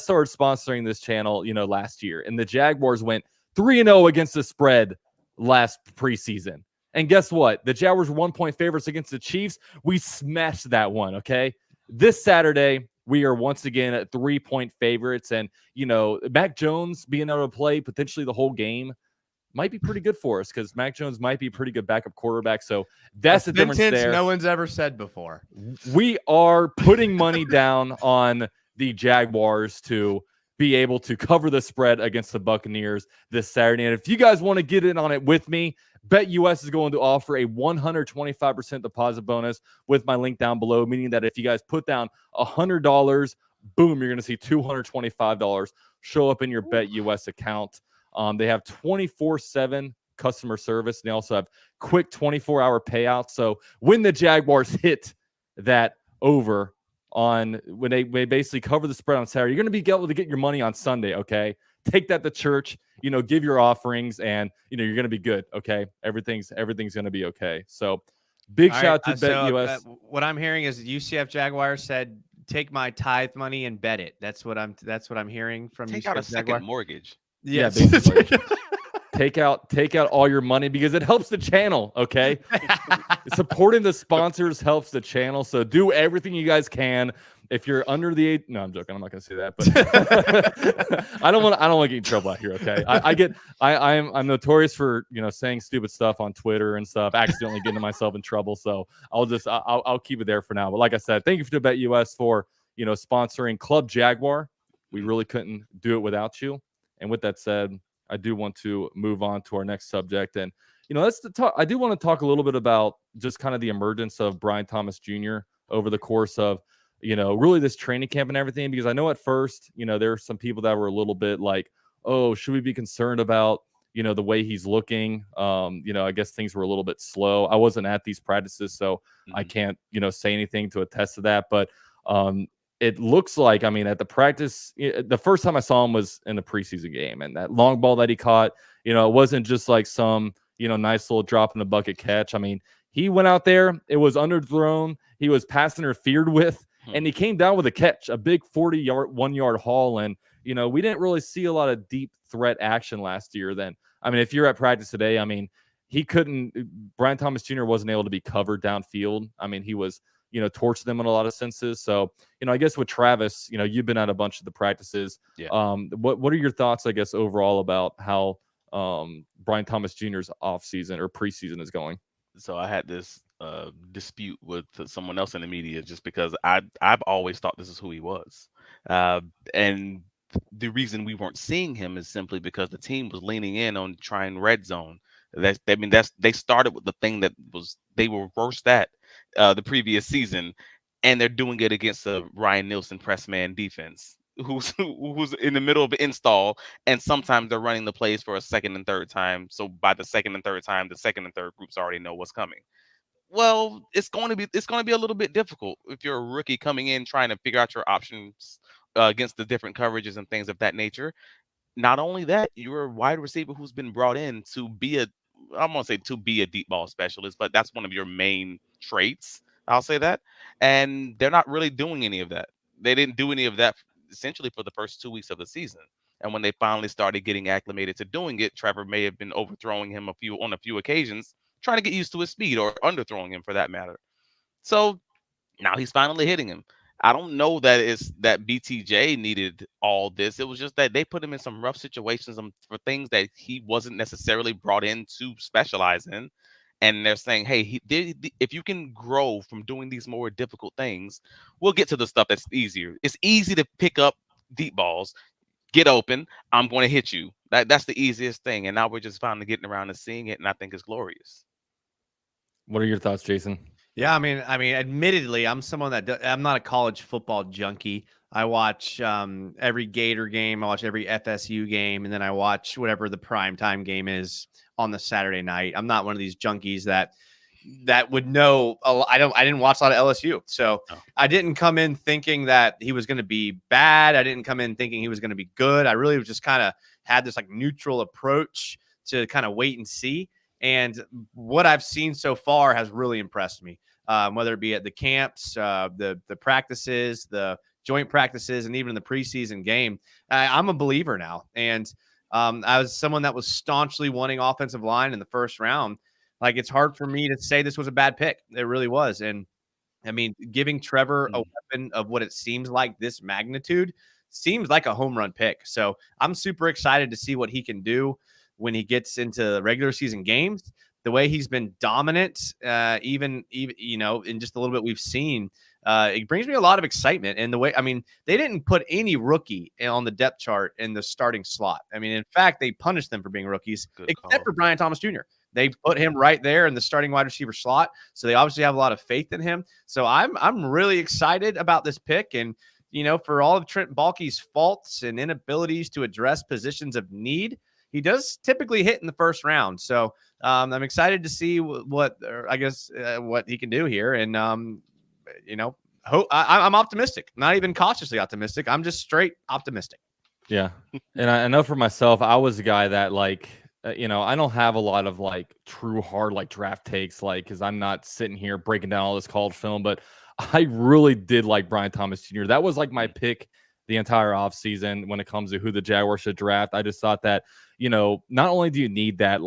started sponsoring this channel, last year. And the Jaguars went 3-0 against the spread last preseason. And guess what? The Jaguars were 1-point favorites against the Chiefs. We smashed that one, okay? This Saturday, we are once again at 3-point favorites. And, Mac Jones being able to play potentially the whole game might be pretty good for us because Mac Jones might be a pretty good backup quarterback. So that's the difference there. No one's ever said before. We are putting money down on the Jaguars to be able to cover the spread against the Buccaneers this Saturday. And if you guys want to get in on it with me, BetUS is going to offer a 125% deposit bonus with my link down below, meaning that if you guys put down $100, boom, you're going to see $225 show up in your BetUS account. They have 24/7 customer service. They also have quick 24-hour payouts. So when the Jaguars hit that over on when they basically cover the spread on Saturday, you're going to be able to get your money on Sunday, okay? Take that to church, give your offerings, and you're going to be good, okay? Everything's going to be okay. So big shout out to BetUS. What I'm hearing is UCF Jaguars said, "Take my tithe money and bet it." That's what I'm hearing from Take UCF out a Jaguar. second mortgage. Yeah, Yes. basically. take out all your money because it helps the channel. Okay, supporting the sponsors helps the channel. So do everything you guys can. If you're under the age, no, I'm joking. I'm not gonna say that, but I don't want to get in trouble out here. Okay, I'm notorious for saying stupid stuff on Twitter and stuff, accidentally getting myself in trouble. So I'll keep it there for now. But like I said, thank you to BetUS for sponsoring Club Jaguar. We really couldn't do it without you. And with that said, I do want to move on to our next subject, and let's talk. I do want to talk a little bit about just kind of the emergence of Brian Thomas Jr. over the course of really this training camp and everything, because I know at first, there were some people that were a little bit like, oh, should we be concerned about, the way he's looking? I guess things were a little bit slow. I wasn't at these practices, so I can't, say anything to attest to that. But it looks like, at the practice, the first time I saw him was in the preseason game, and that long ball that he caught, it wasn't just like some, nice little drop in the bucket catch. He went out there, it was underthrown, he was pass interfered with, and he came down with a catch, a big 1-yard haul. And, we didn't really see a lot of deep threat action last year then. If you're at practice today, Brian Thomas Jr. wasn't able to be covered downfield. He was, torched them in a lot of senses. So, I guess with Travis, you've been at a bunch of the practices. Yeah. What are your thoughts, I guess, overall about how Brian Thomas Jr.'s offseason or preseason is going? So I had this dispute with someone else in the media just because I've always thought this is who he was. And the reason we weren't seeing him is simply because the team was leaning in on trying red zone. They started with the thing that they were worst at the previous season, and they're doing it against a Ryan Nielsen press man defense who's in the middle of an install, and sometimes they're running the plays for a second and third time. So by the second and third time, the second and third groups already know what's coming. Well, it's going to be a little bit difficult if you're a rookie coming in trying to figure out your options against the different coverages and things of that nature. Not only that, you're a wide receiver who's been brought in to be I'm going to say to be a deep ball specialist, but that's one of your main traits. I'll say that. And they're not really doing any of that. They didn't do any of that essentially for the first 2 weeks of the season. And when they finally started getting acclimated to doing it, Trevor may have been overthrowing him on a few occasions, trying to get used to his speed, or underthrowing him for that matter. So now he's finally hitting him. I don't know that it's that BTJ needed all this. It was just that they put him in some rough situations for things that he wasn't necessarily brought in to specialize in. And they're saying, hey, if you can grow from doing these more difficult things, we'll get to the stuff that's easier. It's easy to pick up deep balls, get open, I'm going to hit you. That's the easiest thing. And now we're just finally getting around to seeing it, and I think it's glorious. What are your thoughts, Jason? Yeah, admittedly, I'm someone that I'm not a college football junkie. I watch every Gator game, I watch every FSU game, and then I watch whatever the primetime game is on the Saturday night. I'm not one of these junkies that would know. I didn't watch a lot of LSU, so I didn't come in thinking that he was going to be bad. I didn't come in thinking he was going to be good. I really just kind of had this like neutral approach to kind of wait and see. And what I've seen so far has really impressed me, whether it be at the camps, the practices, the joint practices, and even in the preseason game. I'm a believer now. And I was someone that was staunchly wanting offensive line in the first round. Like, it's hard for me to say this was a bad pick. It really was. And giving Trevor a weapon of what it seems like this magnitude seems like a home run pick. So I'm super excited to see what he can do when he gets into regular season games. The way he's been dominant, even in just a little bit we've seen, it brings me a lot of excitement. And the way, they didn't put any rookie on the depth chart in the starting slot. In fact, they punished them for being rookies, except for Brian Thomas Jr. They put him right there in the starting wide receiver slot. So they obviously have a lot of faith in him. So I'm really excited about this pick. And, for all of Trent Baalke's faults and inabilities to address positions of need, he does typically hit in the first round. So I'm excited to see what he can do here. And, I'm optimistic, not even cautiously optimistic. I'm just straight optimistic. Yeah. And I know for myself, I was a guy that I don't have a lot of true hard draft takes, because I'm not sitting here breaking down all this college film, but I really did like Brian Thomas Jr. That was my pick the entire offseason when it comes to who the Jaguars should draft. I just thought that, not only do you need that,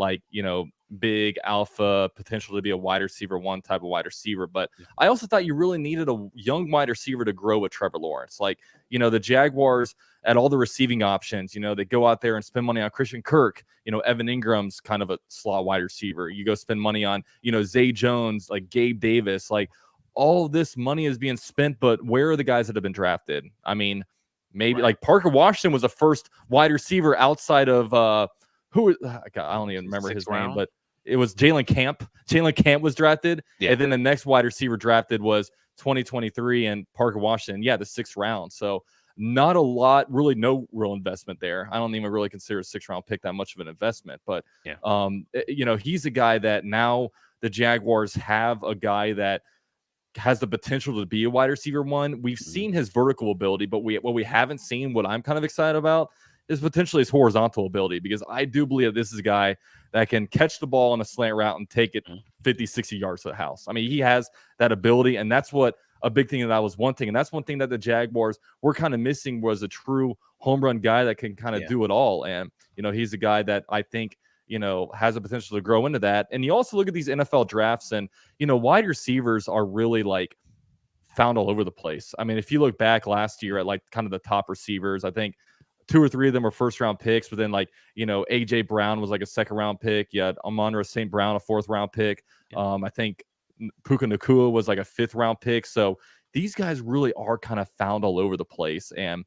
big alpha potential to be a wide receiver, one type of wide receiver, but I also thought you really needed a young wide receiver to grow with Trevor Lawrence. The Jaguars at all the receiving options, they go out there and spend money on Christian Kirk. Evan Ingram's kind of a slot wide receiver. You go spend money on, Zay Jones, like Gabe Davis, all this money is being spent, but where are the guys that have been drafted? I mean, maybe like Parker Washington was the first wide receiver outside of I don't even remember his name, but it was Jalen Camp. Jalen Camp was drafted. And then the next wide receiver drafted was 2023 and Parker Washington. Yeah, the 6th round. So not a lot, really no real investment there. I don't even really consider a 6th round pick that much of an investment. But, he's a guy that now the Jaguars have a guy that has the potential to be a wide receiver one. We've seen his vertical ability, but what we haven't seen, what I'm kind of excited about, is potentially his horizontal ability, because I do believe that this is a guy that can catch the ball on a slant route and take it 50, 60 yards to the house. I mean, he has that ability, and that's what a big thing that I was wanting. And that's one thing that the Jaguars were kind of missing, was a true home run guy that can kind of do it all. And, he's a guy that I think, has the potential to grow into that. And you also look at these NFL drafts, and, wide receivers are really found all over the place. I mean, if you look back last year at kind of the top receivers, I think 2 or 3 of them were 1st round picks, but then AJ Brown was a 2nd round pick. You had Amon-Ra St. Brown, a 4th round pick. I think Puka Nacua was a 5th round pick. So these guys really are kind of found all over the place. And,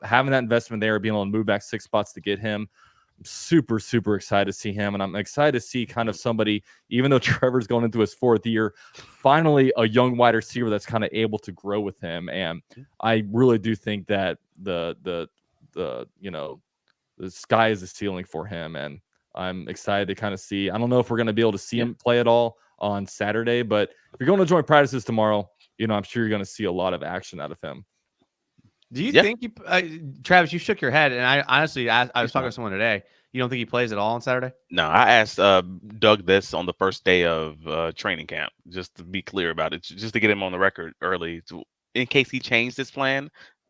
having that investment there, being able to move back 6 spots to get him, I'm super, super excited to see him. And I'm excited to see kind of somebody, even though Trevor's going into his 4th year, finally a young wide receiver that's kind of able to grow with him. And I really do think that the sky is the ceiling for him, and I'm excited to kind of see. I don't know if we're going to be able to see him play at all on Saturday, but if you're going to joint practices tomorrow, I'm sure you're going to see a lot of action out of him. Do you think Travis, you shook your head, and I honestly, I was talking to someone today. You don't think he plays at all on Saturday? No, I asked Doug this on the first day of training camp, just to be clear about it, just to get him on the record early, in case he changed his plan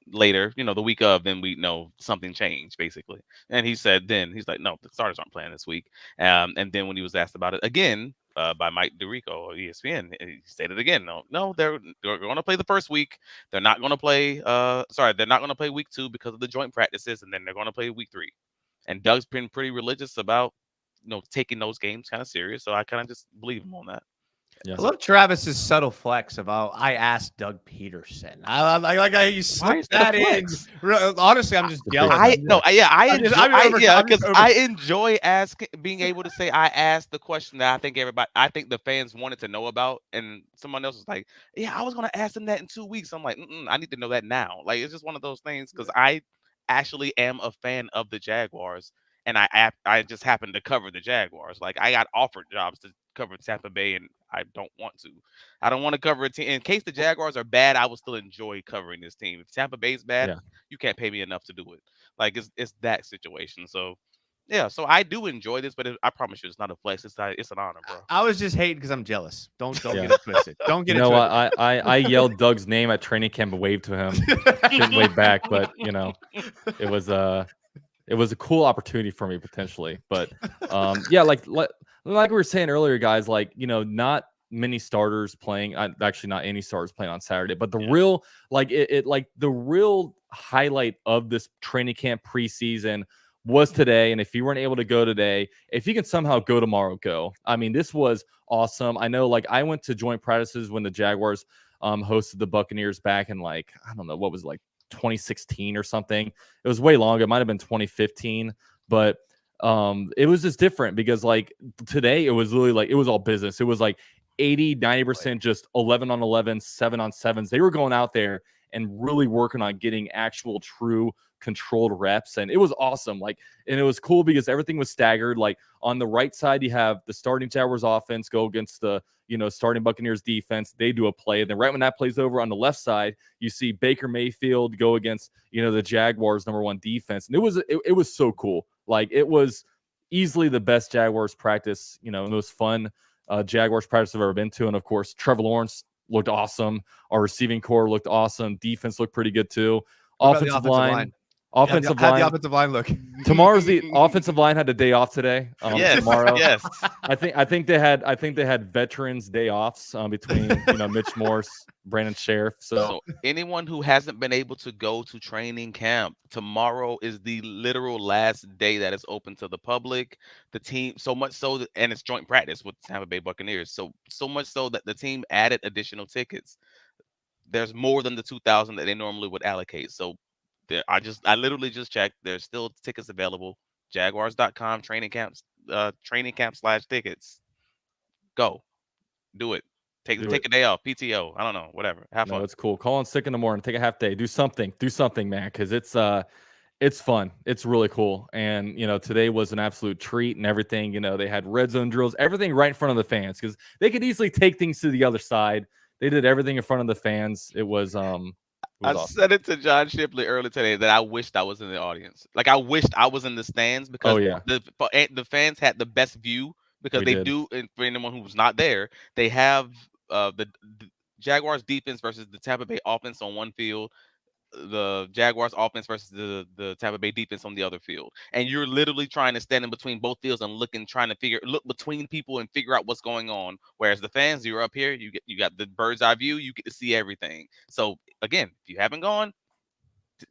later, the week of, then we know something changed, basically. And he said, he's like, no, the starters aren't playing this week. And then when he was asked about it again by Mike DiRico of ESPN, he stated again, no, they're going to play the first week. They're not going to play. They're not going to play week 2 because of the joint practices, and then they're going to play week 3. And Doug's been pretty religious about, taking those games kind of serious. So I kind of just believe him on that. Yeah. I love Travis's subtle flex about I asked Doug Peterson. I like how you slipped that in. Honestly, I'm just jealous. I enjoy being able to say I asked the question that I think the fans wanted to know about, and someone else was like, "Yeah, I was going to ask them that in 2 weeks." I'm like, I need to know that now. It's just one of those things, because I actually am a fan of the Jaguars, and I just happen to cover the Jaguars. I got offered jobs to cover Tampa Bay, and I don't want to. I don't want to cover a team. In case the Jaguars are bad, I will still enjoy covering this team. If Tampa Bay's bad, you can't pay me enough to do it. It's that situation. So so I do enjoy this, but I promise you, it's not a flex. It's an honor, bro. I was just hating because I'm jealous. Don't get it twisted. Don't get it twisted. I yelled Doug's name at training camp and waved to him. Didn't wave back, but it was a cool opportunity for me potentially. But like we were saying earlier, guys, not many starters playing. Actually, not any starters playing on Saturday. But the real, the real highlight of this training camp preseason was today. And if you weren't able to go today, if you can somehow go tomorrow, go. I mean, this was awesome. I know, I went to joint practices when the Jaguars hosted the Buccaneers back in I don't know, what was 2016 or something. It was way longer. It might have been 2015, but it was just different because today it was really it was all business. It was 80-90% just 11 on 11, 7 on 7s. They were going out there and really working on getting actual true controlled reps, and it was awesome. And it was cool because everything was staggered. On the right side, you have the starting Jaguars offense go against the starting Buccaneers defense. They do a play, and then right when that plays over on the left side, you see Baker Mayfield go against the Jaguars #1 defense, and it was so cool. It was easily the best Jaguars practice, most fun Jaguars practice I've ever been to. And of course, Trevor Lawrence looked awesome. Our receiving core looked awesome. Defense looked pretty good too. What about the Offensive line. How'd Offensive the line. offensive line look? Tomorrow's the offensive line had a day off today. Yes, Tomorrow. yes. I think they had veterans day offs between Mitch Morse, Brandon Sheriff. So anyone who hasn't been able to go to training camp, tomorrow is the literal last day that is open to the public. The team, so much so that, and it's joint practice with Tampa Bay Buccaneers. So much so that the team added additional tickets. There's more than the 2,000 that they normally would allocate. So I literally just checked. There's still tickets available. Jaguars.com training camp / tickets. Go. Do it. Take a day off, PTO. I don't know, whatever. Have fun. No, it's cool. Call in sick in the morning. Take a half day. Do something, man, because it's fun. It's really cool. And today was an absolute treat and everything. They had red zone drills, everything right in front of the fans because they could easily take things to the other side. They did everything in front of the fans. It was I awesome. said it to John Shipley earlier today that I wished I was in the audience. Like I wished I was in the stands because the fans had the best view because do. And for anyone who was not there, they have the Jaguars defense versus the Tampa Bay offense on one field, the Jaguars offense versus the Tampa Bay defense on the other field, and you're literally trying to stand in between both fields and trying to look between people and figure out what's going on. Whereas the fans, you're up here, you got the bird's eye view, you get to see everything. So again, if you haven't gone,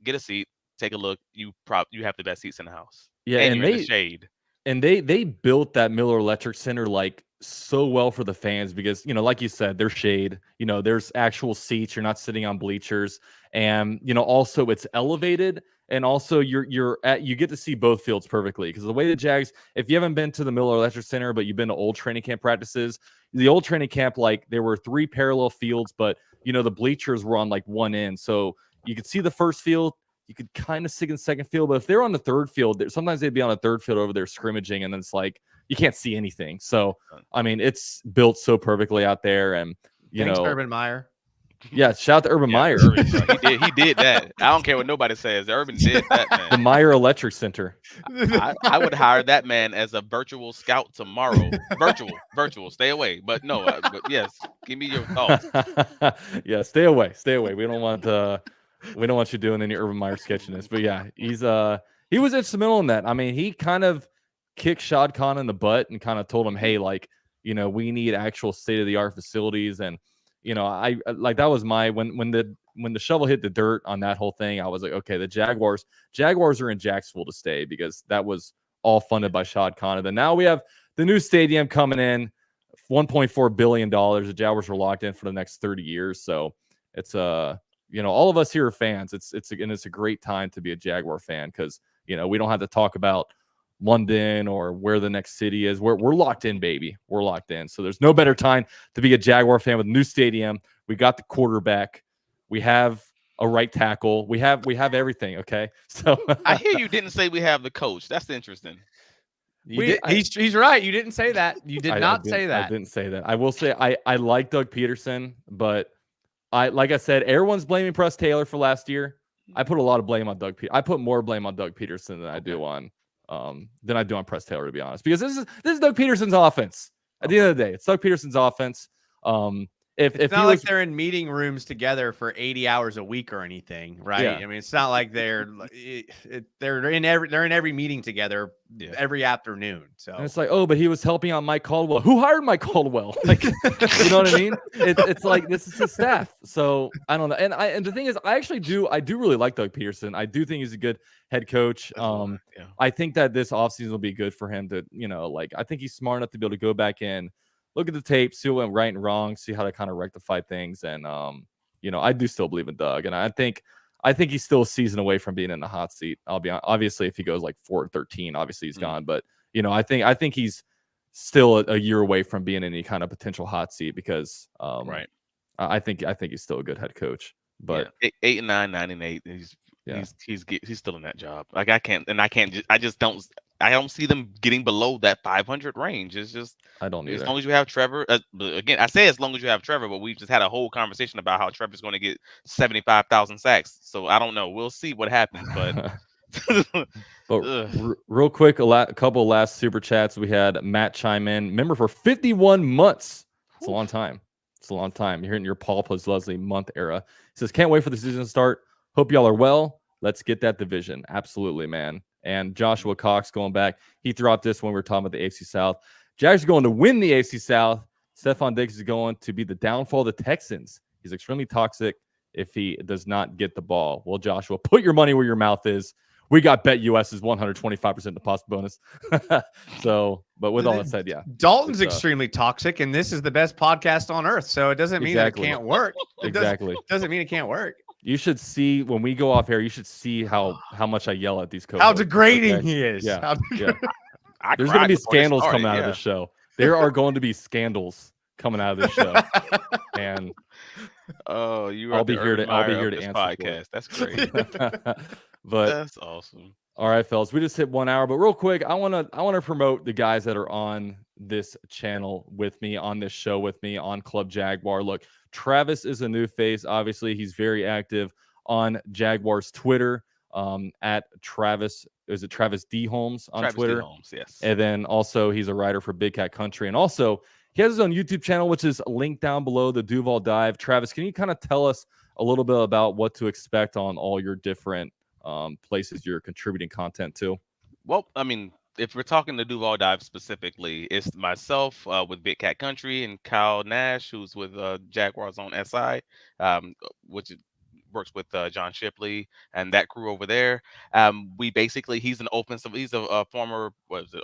get a seat, take a look. You have the best seats in the house. Yeah, and you're in the shade. And they built that Miller Electric Center like so well for the fans because like you said, there's shade. There's actual seats. You're not sitting on bleachers, and also it's elevated, and also you get to see both fields perfectly because the way the Jags. If you haven't been to the Miller Electric Center, but you've been to old training camp practices, the old training camp there were 3 parallel fields, but the bleachers were on like one end, so you could see the first field. You could kind of see in the second field, but if they're on the third field, sometimes they'd be on a third field over there scrimmaging, and then it's like you can't see anything. So, I mean, it's built so perfectly out there, and Thanks, Urban Meyer. Yeah, shout out to Urban Meyer. Urban, he did that. I don't care what nobody says. Urban did that, man. The Meyer Electric Center. I would hire that man as a virtual scout tomorrow. Virtual. Stay away. But no. But yes, give me your thoughts. Yeah, stay away. We don't want you doing any Urban Meyer sketchiness. But yeah, he was instrumental in that. I mean, he kind of kicked Shad Khan in the butt and kind of told him, hey, we need actual state-of-the-art facilities. And I like that was when the shovel hit the dirt on that whole thing, I was like, okay, the Jaguars are in Jacksonville to stay because that was all funded by Shad Khan. And then now we have the new stadium coming in, $1.4 billion. The Jaguars were locked in for the next 30 years. So it's all of us here are fans. It's a great time to be a Jaguar fan because we don't have to talk about London or where the next city is. We're locked in, baby. We're locked in. So there's no better time to be a Jaguar fan with a new stadium. We got the quarterback. We have a right tackle. We have everything. Okay. So I hear you didn't say we have the coach. That's interesting. He's right. You didn't say that. You did not say that. I didn't say that. I will say I like Doug Peterson, but like I said, everyone's blaming Press Taylor for last year. I put a lot of blame on I put more blame on Doug Peterson than I do on Press Taylor, to be honest, because this is Doug Peterson's offense. At the end of the day, it's Doug Peterson's offense. It's not like they're in meeting rooms together for 80 hours a week or anything, right? Yeah. I mean, it's not like they're in every meeting together every afternoon. So and it's like, oh, but he was helping out Mike Caldwell. Who hired Mike Caldwell? Like, you know what I mean? It's like this is his staff. So I don't know. And the thing is, I do really like Doug Peterson. I do think he's a good head coach. I think that this offseason will be good for him to, I think he's smart enough to be able to go back in, look at the tape, see what went right and wrong, see how to kind of rectify things. And, I do still believe in Doug. And I think he's still a season away from being in the hot seat. I'll be honest. Obviously, if he goes like 4-13, obviously he's gone. But, I think he's still a year away from being in any kind of potential hot seat because right. I think he's still a good head coach. But 8-9, 9-8. He's still in that job. Like I don't see them getting below that 500 range. It's just I don't either. As long as you have Trevor. Again, I say as long as you have Trevor, but we've just had a whole conversation about how Trevor's going to get 75,000 sacks. So I don't know. We'll see what happens. But real quick, a couple last super chats. We had Matt chime in. Member for 51 months. It's a long time. You're hitting your Paul plus Leslie month era. He says, can't wait for the season to start. Hope y'all are well. Let's get that division. Absolutely, man. And Joshua Cox going back. He threw out this when we were talking about the AFC South. Jags are going to win the AFC South. Stephon Diggs is going to be the downfall of the Texans. He's extremely toxic if he does not get the ball. Well, Joshua, put your money where your mouth is. We got BetUS's 125% deposit bonus. So, but with all that said, yeah. Dalton's extremely toxic, and this is the best podcast on earth. So it doesn't mean that it can't work. Exactly. Doesn't mean it can't work. You should see when we go off air, you should see how much I yell at these coaches. How degrading he is. Yeah. There's going to be scandals coming out of this show. There are going to be scandals coming out of this show. And I'll be here to answer podcast. That's great. But that's awesome. All right, fellas, we just hit 1 hour, but real quick, I want to promote the guys that are on this channel with me, on this show with me, on Club Jaguar. Look, Travis is a new face. Obviously, he's very active on Jaguars Twitter. At Travis, is it Travis D. Holmes on Travis Twitter? D. Holmes, yes. And then also he's a writer for Big Cat Country, and also he has his own YouTube channel, which is linked down below, the Duval Dive. Travis, can you kind of tell us a little bit about what to expect on all your different places you're contributing content to? Well, I mean, if we're talking the Duval Dive specifically, it's myself with Big Cat Country and Kyle Nash, who's with Jaguars on SI, which works with John Shipley and that crew over there. We basically, he's a former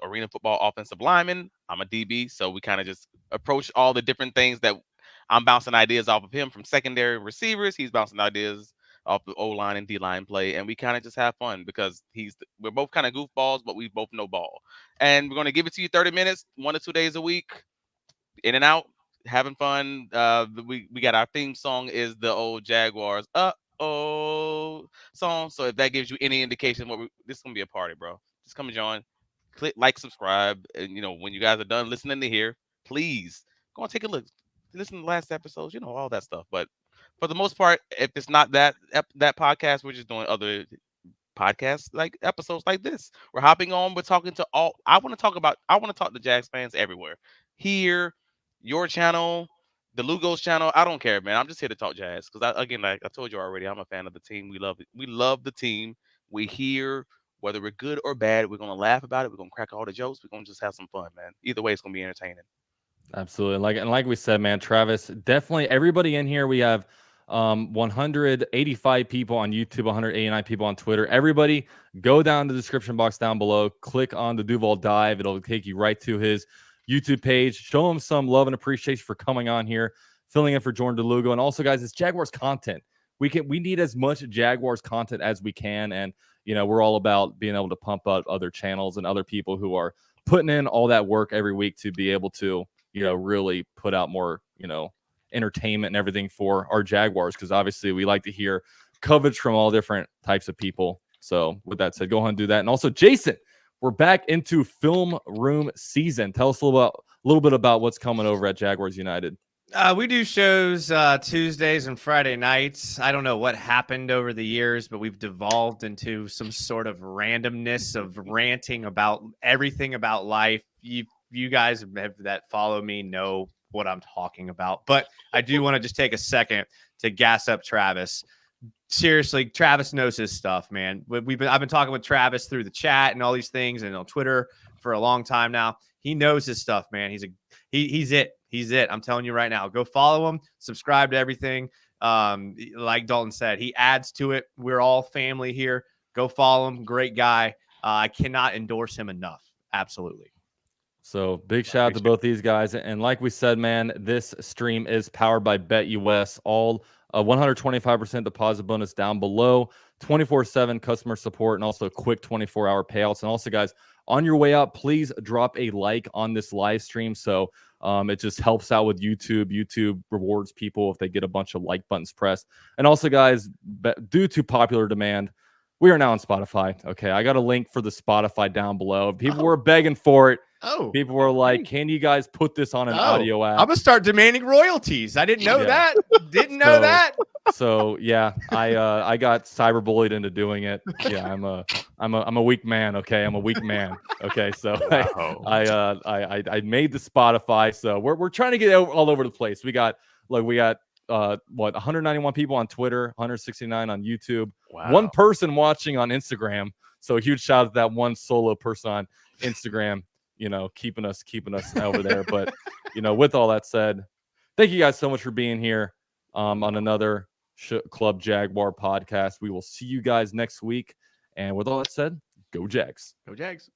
arena football offensive lineman. I'm a DB, so we kind of just approach all the different things that I'm bouncing ideas off of him from secondary receivers. He's bouncing ideas off the O-line and D-line play, and we kind of just have fun because we're both kind of goofballs, but we both know ball. And we're going to give it to you 30 minutes, 1 to 2 days a week, in and out, having fun. We got our theme song is the old Jaguars song. So if that gives you any indication, this is going to be a party, bro. Just come and join. Click like, subscribe, and when you guys are done listening to here, please go and take a look. Listen to the last episodes, all that stuff. But for the most part, if it's not that podcast, we're just doing other podcasts, like episodes like this. We're hopping on. We're talking to all. I want to talk to Jags fans everywhere. Here, your channel, the Lugo's channel. I don't care, man. I'm just here to talk Jazz because, again, like I told you already, I'm a fan of the team. We love it. We love the team. We here, whether we're good or bad. We're gonna laugh about it. We're gonna crack all the jokes. We're gonna just have some fun, man. Either way, it's gonna be entertaining. Absolutely. Like we said, man, Travis, definitely everybody in here. We have 185 people on YouTube, 189 people on Twitter. Everybody go down to the description box down below, click on the Duval Dive. It'll take you right to his YouTube page. Show him some love and appreciation for coming on here, filling in for Jordan DeLugo. And also, guys, it's Jaguars content. We need as much Jaguars content as we can. And, we're all about being able to pump up other channels and other people who are putting in all that work every week to be able to, really put out more, entertainment and everything for our Jaguars, because obviously we like to hear coverage from all different types of people. So with that said, go ahead and do that. And also, Jason, we're back into film room season. Tell us a little bit about what's coming over at Jaguars United. We do shows Tuesdays and Friday nights. I don't know what happened over the years, but we've devolved into some sort of randomness of ranting about everything about life. You guys that follow me know what I'm talking about, but I do want to just take a second to gas up Travis. Seriously, Travis knows his stuff, man. I've been talking with Travis through the chat and all these things and on Twitter for a long time now. He knows his stuff, man. He's it. I'm telling you right now. Go follow him, subscribe to everything. Like Dalton said, he adds to it. We're all family here. Go follow him. Great guy. I cannot endorse him enough. Absolutely. So big shout out to both these guys. And like we said, man, this stream is powered by BetUS. All 125% deposit bonus down below, 24/7 customer support, and also quick 24-hour payouts. And also, guys, on your way out, please drop a like on this live stream. So it just helps out with YouTube. YouTube rewards people if they get a bunch of like buttons pressed. And also, guys, due to popular demand, we are now on Spotify. Okay, I got a link for the Spotify down below. People were begging for it. People were like, can you guys put this on an audio app? I'm going to start demanding royalties. I didn't know that. Didn't know that. So yeah, I got cyberbullied into doing it. Yeah, I'm a weak man. Okay, I'm a weak man. Okay, so I made the Spotify. So we're trying to get all over the place. We got 191 people on Twitter, 169 on YouTube, Wow. one person watching on Instagram. So a huge shout out to that one solo person on Instagram, keeping us over there. But, with all that said, thank you guys so much for being here on another Club Jaguar podcast. We will see you guys next week. And with all that said, go Jags. Go Jags.